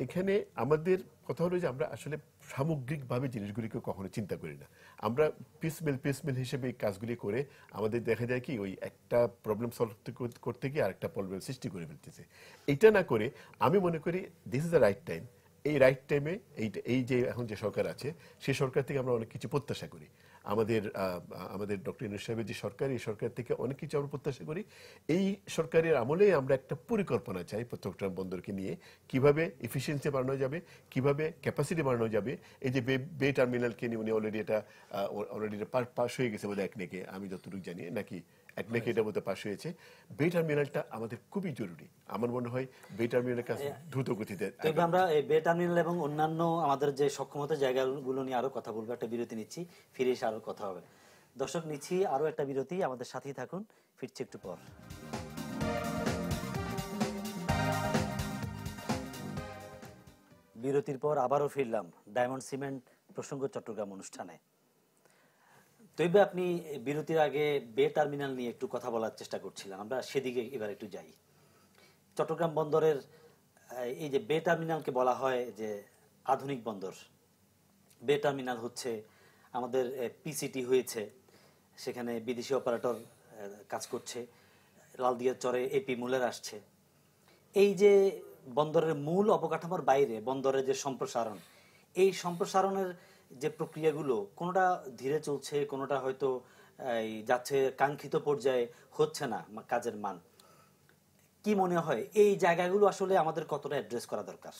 এখানে আমাদের কথা হলো যে আমরা আসলে সামগ্রিকভাবে জিনিসগুলিকে কখনো চিন্তা করি না। আমরা পিসমেল হিসেবে এই কাজগুলি করে আমাদের দেখা যায় কি, ওই একটা প্রবলেম সলভ করতে গিয়ে আরেকটা প্রবলেম সৃষ্টি করে ফেলতেছে। এইটা না করে আমি মনে করি this is the right time. এই রাইট টাইমে এই যে এখন যে সরকার আছে, সেই সরকার থেকে আমরা অনেক কিছু প্রত্যাশা করি। আমাদের ডক্টর ইউনূস সাহেবের যে সরকার, এই সরকার থেকে অনেক কিছু আমরা প্রত্যাশা করি। এই সরকারের আমলে আমরা একটা পরিকল্পনা চাই চট্টগ্রাম বন্দরকে নিয়ে, কিভাবে এফিসিয়েন্সি বাড়ানো যাবে, কিভাবে ক্যাপাসিটি বাড়ানো যাবে। এই যে বে টার্মিনালকে নিয়ে উনি অলরেডি পাস হয়ে গেছে বলে একনেকে, আমি যতটুকু জানি, নাকি একনেকে এটা বলতে পাস হয়েছে। বে টার্মিনালটা আমাদের খুবই জরুরি। আমার মনে হয় বে টার্মিনালের কাছে দ্রুত গতিতে আমরা এই বে টার্মিনাল এবং অন্যান্য আমাদের যে সক্ষমতা জায়গাগুলো নিয়ে আরো কথা বলবো। একটা বিরতি নিচ্ছি, ফিরে এসে আরো কথা হবে। দর্শক, নিচ্ছি আরো একটা বিরতি, আমাদের সাথেই থাকুন, ফিরছি একটু পর। বিরতির পর আবারও ফিরলাম ডায়মন্ড সিমেন্ট প্রসঙ্গ চট্টগ্রাম অনুষ্ঠানে। তবে আপনি বিরতির আগে বে টার্মিনাল নিয়ে একটু কথা বলার চেষ্টা করছিলেন, আমরা সেদিকে এবার একটু যাই। চট্টগ্রাম বন্দরের এই যে বে টার্মিনালকে বলা হয় যে আধুনিক বন্দর। বে টার্মিনাল হচ্ছে আমাদের পিসিটি হয়েছে, সেখানে বিদেশি অপারেটর কাজ করছে, লালদিয়ার চরে এপি মুলার আসছে। এই যে বন্দরের মূল অবকাঠামোর বাইরে বন্দরের যে সম্প্রসারণ, এই সম্প্রসারণের যে প্রক্রিয়াগুলো, কোনোটা ধীরে চলছে, কোনোটা হয়তো যাচ্ছে কাঙ্ক্ষিত পর্যায়ে, হচ্ছে না কাজের মান। কি মনে হয় এই জায়গাগুলো আসলে আমাদের কতটা অ্যাড্রেস করা দরকার?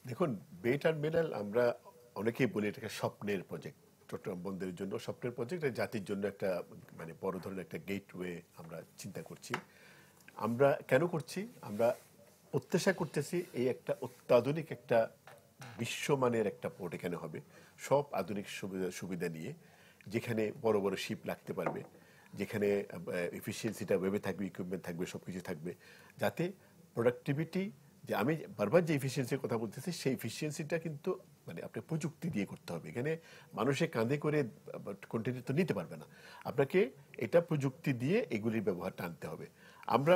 দেখুন, বে টার্মিনাল আমরা অনেকেই বলি এটাকে স্বপ্নের প্রজেক্ট। চট্টগ্রাম বন্দরের জন্য স্বপ্নের প্রজেক্ট, জাতির জন্য একটা মানে বড় ধরনের একটা গেটওয়ে আমরা চিন্তা করছি। আমরা কেন করছি? আমরা প্রত্যাশা করতেছি এই একটা অত্যাধুনিক একটা বিশ্বমানের একটা পোর্ট এখানে হবে, সব আধুনিক সুবিধা নিয়ে, যেখানে বড় বড় শিপ লাগতে পারবে, যেখানে এফিসিয়েন্সিটা ওয়েবে থাকবে, ইকুইপমেন্ট থাকবে, সব কিছু থাকবে, যাতে প্রোডাক্টিভিটি, যে আমি বারবার যে এফিসিয়েন্সির কথা বলতেছি, সেই এফিসিয়েন্সিটা কিন্তু মানে আপনি প্রযুক্তি দিয়ে করতে হবে। এখানে মানুষের কাঁধে করে কন্টেনার তো নিতে পারবে না, আপনাকে এটা প্রযুক্তি দিয়ে এগুলির ব্যবহারটা আনতে হবে। আমরা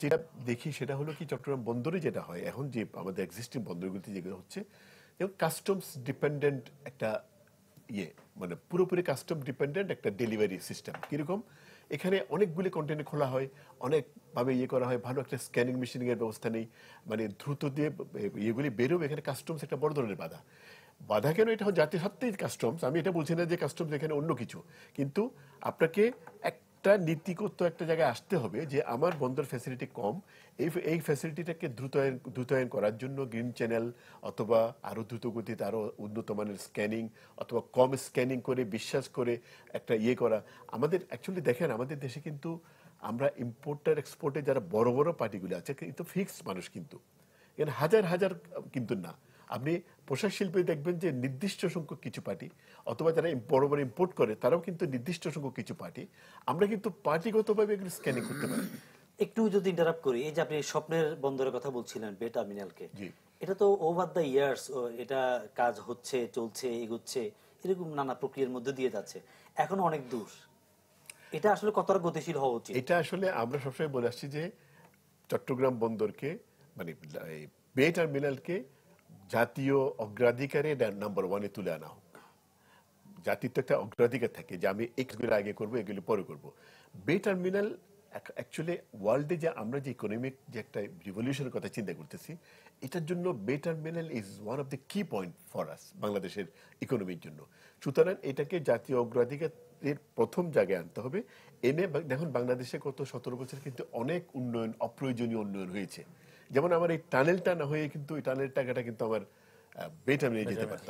যেটা দেখি সেটা হলো কি, চট্টগ্রাম বন্দরে যেটা হয় এখন, যে আমাদের এক্সিস্টিং বন্দরগুলিতে যেগুলো হচ্ছে, এবং কাস্টমস ডিপেন্ডেন্ট একটা মানে পুরোপুরি কাস্টম ডিপেন্ডেন্ট একটা ডেলিভারি সিস্টেম। কিরকম? এখানে অনেকগুলি কন্টেনার খোলা হয়, অনেকভাবে করা হয়, ভালো একটা স্ক্যানিং মেশিনিং এর ব্যবস্থা নেই, মানে দ্রুত দিয়ে এগুলি বেরোবে। এখানে কাস্টমস একটা বড় ধরনের বাধা কেন? এটা জাতীয় সত্ত্বেই কাস্টমস, আমি এটা বলছি না যে কাস্টমস এখানে অন্য কিছু, কিন্তু আপনাকে একটা নীতিগত একটা জায়গায় আসতে হবে যে আমার বন্দর ফ্যাসিলিটি কম, এই ফ্যাসিলিটিটাকে দ্রুতায়ন করার জন্য গ্রিন চ্যানেল, অথবা আরো দ্রুত গতিতে আরো উন্নত মানের স্ক্যানিং, অথবা কম স্ক্যানিং করে বিশ্বাস করে একটা করা। আমাদের অ্যাকচুয়ালি দেখেন, আমাদের দেশে কিন্তু আমরা ইম্পোর্টার এক্সপোর্টে যারা বড় বড় পার্টিগুলো আছে, কিন্তু ফিক্সড মানুষ, কিন্তু এখানে হাজার হাজার কিন্তু না। আপনি পোশাক শিল্পে দেখবেন যে নির্দিষ্ট সংখ্যক কিছু পার্টি, অথবা যারা বড় বড় ইম্পোর্ট করে তারাও কিন্তু নির্দিষ্ট সংখ্যক কিছু পার্টি। আমরা কিন্তু পার্টিগতভাবে এগুলো স্ক্যানিং করতে পারি। একটু যদি ইন্টারাপ্ট করি, এই যে আপনি স্বপ্নের বন্দরের কথা বলছিলেন বে টার্মিনালকে, এটা তো ওভার দ্য ইয়ার্স এটা কাজ হচ্ছে, চলছে, এগোচ্ছে, এরকম নানা প্রক্রিয়ার মধ্যে দিয়ে যাচ্ছে, এখনো অনেক দূর। এটা আসলে কতটা গতিশীল হওয়া উচিত? এটা আসলে আমরা সবসময় বলে আসছি যে চট্টগ্রাম বন্দরকে, মানে বে টার্মিনালকে জাতীয় অগ্রাধিকারে নাম্বার 1-এ তুলে আনা হোক। জাতির তো একটা অগ্রাধিকার থাকে যে আমি এগুলো আগে করবো, এগুলি পরে করবো। বে টার্মিনাল অ্যাকচুয়ালি ওয়ার্ল্ডে যে আমরা যে ইকোনমিক যে একটা রিভলিউশনের কথা চিন্তা করতেছি, এটার জন্য বে terminal is one of the কি পয়েন্ট ফর আস, বাংলাদেশের ইকোনমির জন্য। সুতরাং এটাকে জাতীয় অগ্রাধিকারের প্রথম জায়গায় আনতে হবে। এনে দেখুন, বাংলাদেশে গত 17 বছর কিন্তু অনেক উন্নয়ন, অপ্রয়োজনীয় উন্নয়ন হয়েছে। যেমন আমার এই টানেলটা না হয়ে কিন্তু এই টানেল টাকাটা কিন্তু আমার বে টার্মিনালে যেতে পারতো।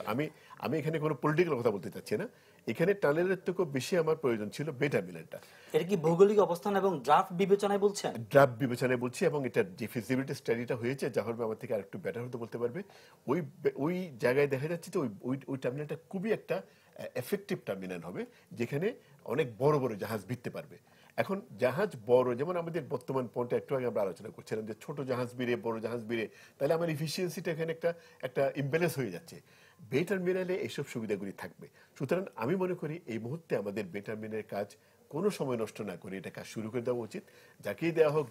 আমি এখানে কোনো পলিটিক্যাল কথা বলতে চাচ্ছি না, এখানে টানেলের থেকেও বেশি আমার প্রয়োজন ছিল বে টার্মিনালটা। এটা কি ভৌগোলিক অবস্থান এবং ড্রাফট বিবেচনায় বলছেন? ড্রাফট বিবেচনায় বলছি, এবং এটা যে ফিজিবিলিটি স্টাডিটা হয়েছে, জাহর আমার থেকে আরেকটু বেটার হতে বলতে পারবে, ওই জায়গায় দেখা যাচ্ছে যে ওই টার্মিনালটা খুবই একটা এফেক্টিভ টার্মিনাল হবে, যেখানে অনেক বড় বড় জাহাজ ভিড়তে পারবে। এখন জাহাজ বড়, যেমন আমাদের বর্তমান পয়েন্টে একটু আগে আমরা আলোচনা করছিলাম যে ছোট জাহাজ বেড়ে বড় জাহাজ বেড়ে, তাহলে আমার ইফিসিয়েন্সিটা এখানে একটা ইমব্যালেন্স হয়ে যাচ্ছে। বে টার্মিনালে এইসব সুবিধাগুলি থাকবে। সুতরাং আমি মনে করি এই মুহূর্তে আমাদের বে টার্মিনালের কাজ কোনো সময় নষ্ট না করে এটা কাজ শুরু করে দেওয়া উচিত। যাকেই দেওয়া হোক,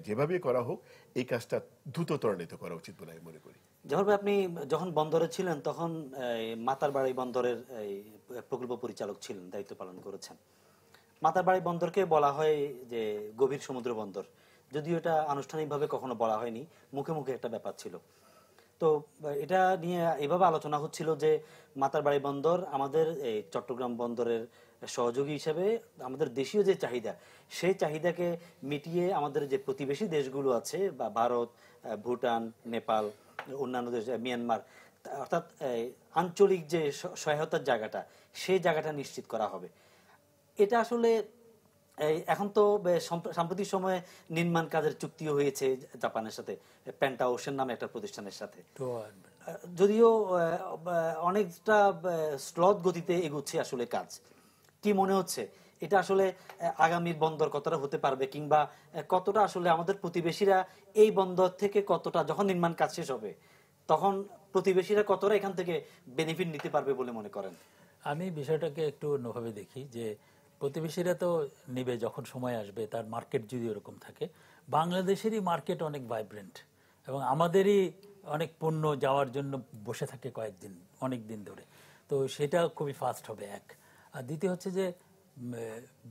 যেভাবে করা হোক, এই কাজটা দ্রুত ত্বরান্বিত করা উচিত বলে আমি মনে করি। জহর ভাই, আপনি যখন বন্দরে ছিলেন তখন মাতারবাড়ি বন্দরের প্রকল্প পরিচালক ছিলেন, দায়িত্ব পালন করেছেন। মাতারবাড়ি বন্দরকে বলা হয় যে গভীর সমুদ্র বন্দর, যদিও এটা আনুষ্ঠানিকভাবে কখনো বলা হয়নি, মুখে মুখে একটা ব্যাপার ছিল। তো এটা নিয়ে এভাবে আলোচনা হচ্ছিল যে মাতারবাড়ি বন্দর আমাদের এই চট্টগ্রাম বন্দরের সহযোগী হিসেবে আমাদের দেশীয় যে চাহিদা, সেই চাহিদাকে মিটিয়ে আমাদের যে প্রতিবেশী দেশগুলো আছে বা ভারত, ভুটান, নেপাল, অন্যান্য দেশ, মিয়ানমার, অর্থাৎ আঞ্চলিক যে সহায়তার জায়গাটা, সেই জায়গাটা নিশ্চিত করা হবে। এটা আসলে এখন তো সাম্প্রতিক সময়ে নির্মাণ কাজের চুক্তিও হয়েছে জাপানের সাথে, পেন্টা ওশেন নামে একটা প্রতিষ্ঠানের সাথে। যদিও অনেকটা স্লথ গতিতে এগোচ্ছে আসলে কাজ। কি মনে হচ্ছে এটা আসলে আগামীর বন্দর কতটা হতে পারবে, কিংবা কতটা আসলে আমাদের প্রতিবেশীরা এই বন্দর থেকে কতটা, যখন নির্মাণ কাজ শেষ হবে তখন প্রতিবেশীরা কতটা এখান থেকে বেনিফিট নিতে পারবে বলে মনে করেন? আমি বিষয়টাকে একটু অন্যভাবে দেখি যে প্রতিবেশীরা তো নেবে যখন সময় আসবে, তার মার্কেট যদি ওরকম থাকে। বাংলাদেশেরই মার্কেট অনেক ভাইব্রেন্ট এবং আমাদেরই অনেক পণ্য যাওয়ার জন্য বসে থাকে কয়েকদিন, অনেক দিন ধরে। তো সেটা খুবই ফাস্ট হবে এক। আর দ্বিতীয় হচ্ছে যে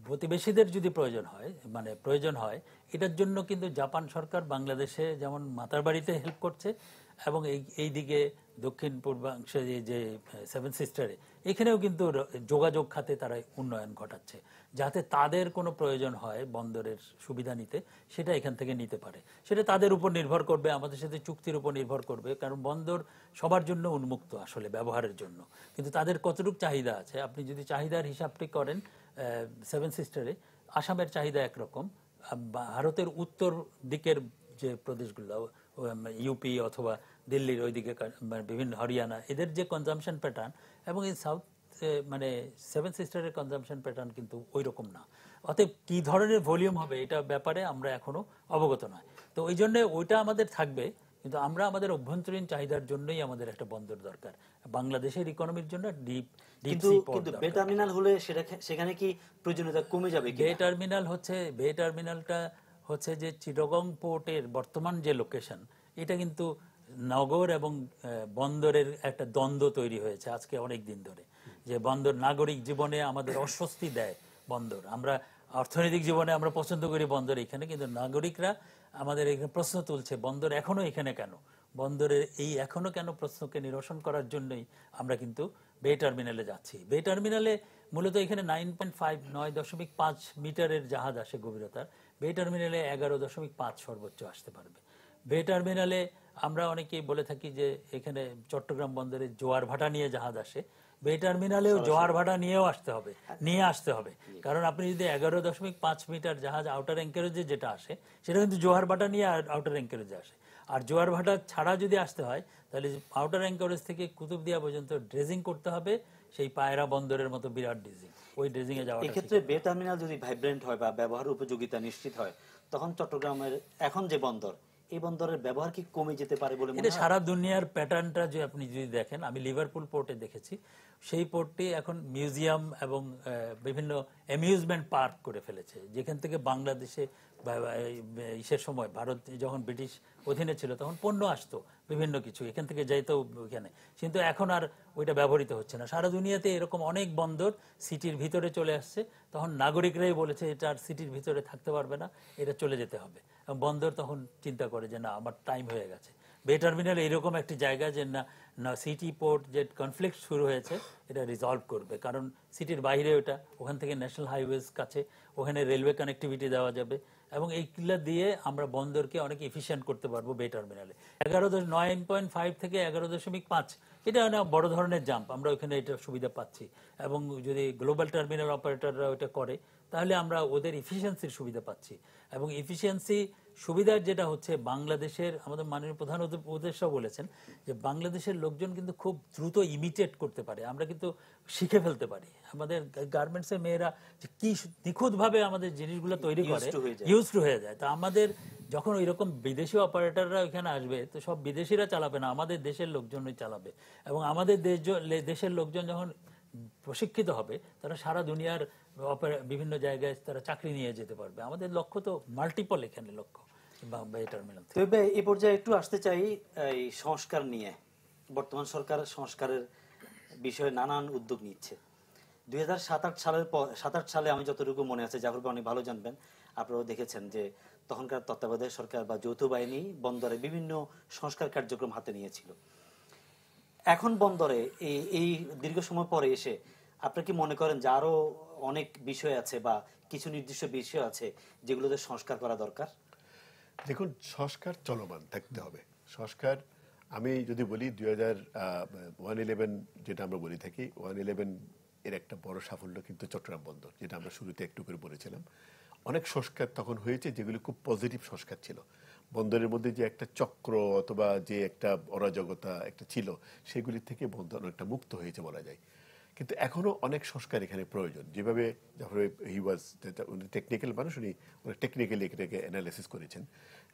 প্রতিবেশীদের যদি প্রয়োজন হয় এটার জন্য কিন্তু জাপান সরকার বাংলাদেশে যেমন মাতারবাড়িতে হেল্প করছে, এবং এই দিকে দক্ষিণ পূর্বাংশে যে সেভেন সিস্টারে এখানেও কিন্তু যোগাযোগ খাতে তারা উন্নয়ন ঘটাচ্ছে, যাতে তাদের কোনো প্রয়োজন হয় বন্দরের সুবিধা নিতে, সেটা এখান থেকে নিতে পারে। সেটা তাদের উপর নির্ভর করবে, আমাদের সাথে চুক্তির উপর নির্ভর করবে, কারণ বন্দর সবার জন্য উন্মুক্ত আসলে ব্যবহারের জন্য। কিন্তু তাদের কতটুকু চাহিদা আছে, আপনি যদি চাহিদার হিসাবটি করেন, সেভেন সিস্টারে আসামের চাহিদা একরকম, ভারতের উত্তর দিকের যে প্রদেশগুলো ইউপি অথবা দিল্লির ওইদিকে বিভিন্ন হরিয়ানা, এদের যে কনজামশন প্যাটার্ন এবং এই সাউথ সেভেন সিস্টারের কনজামশন প্যাটার্ন কিন্তু ওই রকম না। অতএব কি ধরনের ভলিউম হবে এটা ব্যাপারে আমরা এখনো অবগত নয়। তো ওই জন্য ওইটা আমাদের থাকবে, কিন্তু আমরা আমাদের অভ্যন্তরীণ চাহিদার জন্যই আমাদের একটা বন্দর দরকার, বাংলাদেশের ইকোনমির জন্য কিন্তু বে টার্মিনাল হলে সেখানে কি প্রয়োজনীয়তা কমে যাবে? বে টার্মিনালটা হচ্ছে যে চিটাগং পোর্টের বর্তমান যে লোকেশন, এটা কিন্তু নগর এবং বন্দরের একটা দ্বন্দ্ব তৈরি হয়েছে আজকে অনেক দিন ধরে, যে বন্দর নাগরিক জীবনে আমাদের অস্বস্তি দেয় বন্দর। আমরা অর্থনৈতিক জীবনে আমরা পছন্দ করি বন্দর এখানে, কিন্তু নাগরিকরা আমাদের এখানে প্রশ্ন তুলছে বন্দর এখনো এখানে কেন, বন্দরের এই এখনো কেন প্রশ্নকে নিরসন করার জন্যই আমরা কিন্তু বে টার্মিনালে যাচ্ছি। বে টার্মিনালে মূলত এখানে 9.5 মিটারের জাহাজ আসে গভীরতার, বে টার্মিনালে 11.5 সর্বোচ্চ আসতে পারবে। বে টার্মিনালে আমরা অনেকেই বলে থাকি যে এখানে চট্টগ্রাম বন্দরে জোয়ার ভাটা নিয়ে জাহাজ আসে, বে টার্মিনালেও জোয়ার ভাটা নিয়ে আসতে হবে। কারণ আপনি যদি 11.5 মিটার জাহাজ আউটার অ্যাঙ্কারেজে যেটা আসে, সেটা কিন্তু জোয়ার ভাটা নিয়ে আউটার অ্যাঙ্কারেজে আসে। আর জোয়ার ভাটা ছাড়া যদি আসতে হয়, তাহলে আউটার অ্যাঙ্কারেজ থেকে কুতুবদিয়া পর্যন্ত ড্রেজিং করতে হবে, সেই পায়রা বন্দরের মতো বিরাট ড্রেজিং, ওই ড্রেজিং এ যাওয়া। এক্ষেত্রে বে টার্মিনাল যদি ভাইব্রেন্ট হয় বা ব্যবহার উপযোগিতা নিশ্চিত হয়, তখন চট্টগ্রামের এখন যে বন্দর, এই বন্দরের ব্যবহার কি কমে যেতে পারে বলে মনে হয়? সারা দুনিয়ার প্যাটার্নটা যে আপনি যদি দেখেন, আমি লিভারপুল পোর্টে দেখেছি, সেই পোর্টটি এখন মিউজিয়াম এবং বিভিন্ন অ্যামিউজমেন্ট পার্ক করে ফেলেছে, যেখান থেকে বাংলাদেশে ইসের সময় ভারত যখন ব্রিটিশ অধীনে ছিল তখন পণ্য আসতো বিভিন্ন কিছু, এখান থেকে যাইতো ওইখানে, কিন্তু এখন আর ওইটা ব্যবহৃত হচ্ছে না। সারা দুনিয়াতে এরকম অনেক বন্দর সিটির ভিতরে চলে আসছে, তখন নাগরিকরাই বলেছে এটা আর সিটির ভিতরে থাকতে পারবে না, এটা চলে যেতে হবে। বন্দর তখন চিন্তা করে যে না, আমার টাইম হয়ে গেছে। বে টার্মিনাল এরকম একটি জায়গা যে না সিটি পোর্ট যে কনফ্লিক্ট শুরু হয়েছে এটা রিজলভ করবে, কারণ সিটির বাইরে ওটা, ওখান থেকে ন্যাশনাল হাইওয়েজ কাছে, ওখানে রেলওয়ে কানেক্টিভিটি দেওয়া যাবে এবং এইগুলো দিয়ে আমরা বন্দরকে অনেক এফিশিয়েন্ট করতে পারবো বে টার্মিনালে। 9.5 থেকে 11.5 এটা না বড় ধরনের জাম্প, আমরা ওখানে এটা সুবিধা পাচ্ছি। এবং যদি গ্লোবাল টার্মিনাল অপারেটররা ওটা করে তাহলে আমরা ওদের এফিসিয়েন্সির সুবিধা পাচ্ছি। এবং এফিসিয়েন্সি সুবিধার যেটা হচ্ছে, বাংলাদেশের আমাদের মাননীয় প্রধান উপদেষ্টা বলেছেন যে বাংলাদেশের লোকজন কিন্তু খুব দ্রুত ইমিটেট করতে পারে, আমরা কিন্তু শিখে ফেলতে পারি। আমাদের গার্মেন্টসের মেয়েরা যে কি নিখুঁতভাবে আমাদের জিনিসগুলো তৈরি করে, ইউজ টু হয়ে যায়। তো আমাদের যখন ওইরকম বিদেশি অপারেটররা ওইখানে আসবে, তো সব বিদেশিরা চালাবে না, আমাদের দেশের লোকজনই চালাবে। এবং আমাদের দেশের লোকজন যখন প্রশিক্ষিত হবে, তারা সারা দুনিয়ার বিভিন্ন জায়গায় তারা চাকরি নিয়ে যেতে পারবে। আমাদের লক্ষ্য তো মাল্টিপল এখানে লক্ষ্য টার্মিনাল। তবে এই পর্যায়ে একটু আসতে চাই এই সংস্কার নিয়ে। বর্তমান সরকার সংস্কারের বিষয়ে নানান উদ্যোগ নিচ্ছে। 2007-8 সালে আমি যতটুকু মনে আছে, জাফর ভাই অনেক ভালো জানবেন, আপনারাও দেখেছেন যে তখনকার তত্ত্বাবধায়ক সরকার বা যৌথ বাহিনী বন্দরে বিভিন্ন সংস্কার কার্যক্রম হাতে নিয়েছিল। এখন বন্দরে এই দীর্ঘ সময় পরে এসে আপনি কি মনে করেন যে আরো অনেক বিষয় আছে বা কিছু নির্দিষ্ট বিষয় আছে যেগুলোতে সংস্কার করা দরকার? দেখুন, সংস্কার চলমান থাকতে হবে। সংস্কার আমি যদি বলি 2011 যেটা আমরা বলে থাকি, 111 এর একটা বড় সাফল্য কিন্তু চট্টগ্রাম বন্দর, যেটা আমরা শুরুতে একটু করে বলেছিলাম। অনেক সংস্কার তখন হয়েছে যেগুলি খুব পজিটিভ সংস্কার ছিল। বন্দরের মধ্যে যে একটা চক্র অথবা যে একটা অরাজকতা একটা ছিল, সেগুলি থেকে বন্দর অনেকটা মুক্ত হয়েছে বলা যায়। কিন্তু এখনো অনেক সংস্কার এখানে প্রয়োজন। যেভাবে উনি টেকনিক্যাল মানুষ, উনি টেকনিক্যালি এটাকে অ্যানালাইসিস করেছেন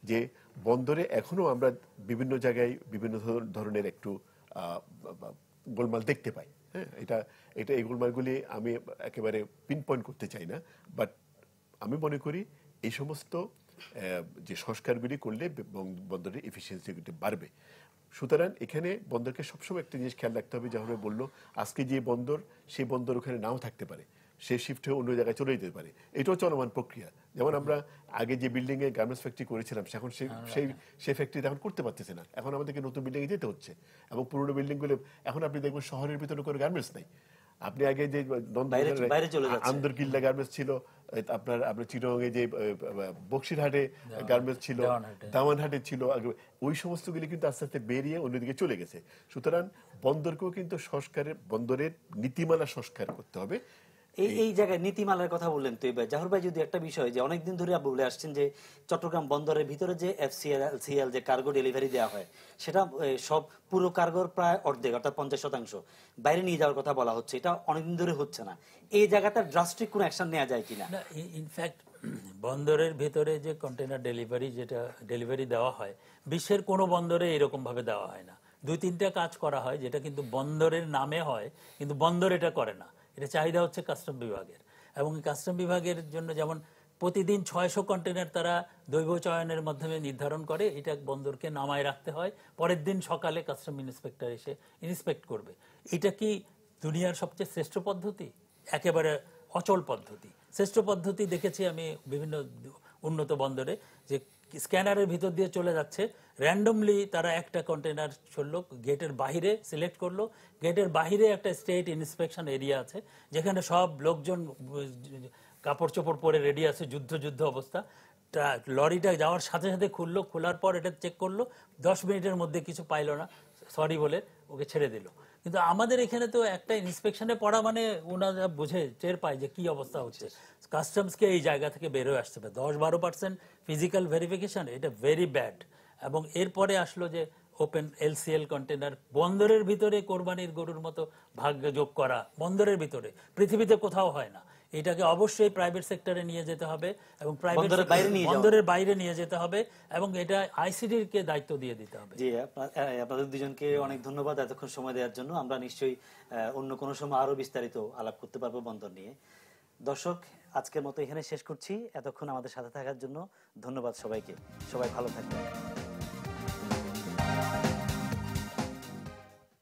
যে বন্দরে এখনো আমরা বিভিন্ন জায়গায় বিভিন্ন ধরনের একটু গোলমাল দেখতে পাই। হ্যাঁ, এটা এই গোলমালগুলি আমি একেবারে পিন পয়েন্ট করতে চাই না, বাট আমি মনে করি এই সমস্ত যে সংস্কারগুলি করলে বন্দরের এফিসিয়েন্সিগুলি বাড়বে। সুতরাং এখানে বন্দরকে সবসময় একটা জিনিস খেয়াল রাখতে হবে, যেভাবে বললো আজকে যে বন্দর, সেই বন্দর ওখানে নাও থাকতে পারে, সে শিফট হয়ে অন্য জায়গায় চলে যেতে পারে। এটাও চলমান প্রক্রিয়া। যেমন আমরা আগে যে বিল্ডিং এ গার্মেন্টস ফ্যাক্টরি করেছিলাম, এখন সেই ফ্যাক্টরি এখন করতে পারতেছে না, এখন আমাদেরকে নতুন বিল্ডিং এ যেতে হচ্ছে। এবং পুরোনো বিল্ডিং গুলো এখন আপনি দেখবেন শহরের ভিতরে কোনো গার্মেন্টস নাই। আপনি আগে যে আন্দরকিল্লা গার্মেন্টস ছিল, আপনার চিটাগংয়ে যে বক্সিরহাটে গার্মেন্টস ছিল, দামানহাটে ছিল, ওই সমস্তগুলি কিন্তু আস্তে আস্তে বেরিয়ে অন্যদিকে চলে গেছে। সুতরাং বন্দরকেও কিন্তু বন্দরের নীতিমালা সংস্কার করতে হবে। এই জায়গায় নীতিমালার কথা বললেন তো এবার জাহর ভাই, যদি একটা বিষয় যে অনেকদিন ধরে বলে আসছেন যে চট্টগ্রাম বন্দরের ভিতরে যে FCL যে কার্গো ডেলিভারি দেওয়া হয়, সেটা সব পুরো কার্গোর প্রায় অর্ধেক, অর্থাৎ 50% বাইরে নিয়ে যাওয়ার কথা বলা হচ্ছে। এটা অনেকদিন ধরে হচ্ছে না। এই জায়গাটা ড্রাস্টিক কোনো অ্যাকশন নেওয়া যায় কিনা? ইনফ্যাক্ট বন্দরের ভেতরে যে কন্টেনার ডেলিভারি দেওয়া হয়, বিশ্বের কোনো বন্দরে এরকম ভাবে দেওয়া হয় না। 2-3টা কাজ করা হয় যেটা কিন্তু বন্দরের নামে হয়, কিন্তু বন্দর এটা করে না। এটা চাহিদা হচ্ছে কাস্টম বিভাগের। এবং কাস্টম বিভাগের জন্য যেমন প্রতিদিন 600 কন্টেনার তারা দৈব চয়নের মাধ্যমে নির্ধারণ করে, এটা বন্দরকে নামায় রাখতে হয়। পরের দিন সকালে কাস্টম ইন্সপেক্টর এসে ইন্সপেক্ট করবে। এটা কি দুনিয়ার সবচেয়ে শ্রেষ্ঠ পদ্ধতি? একেবারে অচল পদ্ধতি। শ্রেষ্ঠ পদ্ধতি দেখেছি আমি বিভিন্ন উন্নত বন্দরে, যে স্ক্যানারের ভিতর দিয়ে চলে যাচ্ছে, র্যান্ডমলি তারা একটা কন্টেনার ছড়লো, গেটের বাহিরে সিলেক্ট করলো। গেটের বাহিরে একটা স্টেট ইন্সপেকশন এরিয়া আছে, যেখানে সব লোকজন কাপড় চোপড় পরে রেডি আছে, যুদ্ধ অবস্থা। লরিটা যাওয়ার সাথে সাথে খুললো, খোলার পর এটা চেক করলো, 10 মিনিটের মধ্যে কিছু পাইলো না, সরি বলে ওকে ছেড়ে দিল। কিন্তু আমাদের এখানে তো একটা ইন্সপেকশনে পড়া মানে ওনারা বুঝে টের পায় যে কি অবস্থা হচ্ছে। কাস্টমসকে এই জায়গা থেকে বের হয়ে আসতে হবে। 10-12% ফিজিক্যাল ভেরিফিকেশন, এটা ভেরি ব্যাড। এবং এরপরে আসলো যে ওপেন LCL কন্টেনার, বন্দরের ভিতরে কোরবানির গরুর মতো ভাগ্য যোগ করা, বন্দরের ভিতরে পৃথিবীতে কোথাও হয় না। এটাকে অবশ্যই প্রাইভেট সেক্টরে নিয়ে যেতে হবে এবং বন্দরের বাইরে নিয়ে যেতে হবে, এবং এটা ICD কে দায়িত্ব দিয়ে দিতে হবে। জি, আপনাদের দুজনকে অনেক ধন্যবাদ এতক্ষণ সময় দেওয়ার জন্য। আমরা নিশ্চয়ই অন্য কোনো সময় আরো বিস্তারিত আলাপ করতে পারবো বন্দর নিয়ে। দর্শক, আজকের মতো এখানে শেষ করছি। এতক্ষণ আমাদের সাথে থাকার জন্য ধন্যবাদ সবাইকে। সবাই ভালো থাকবেন।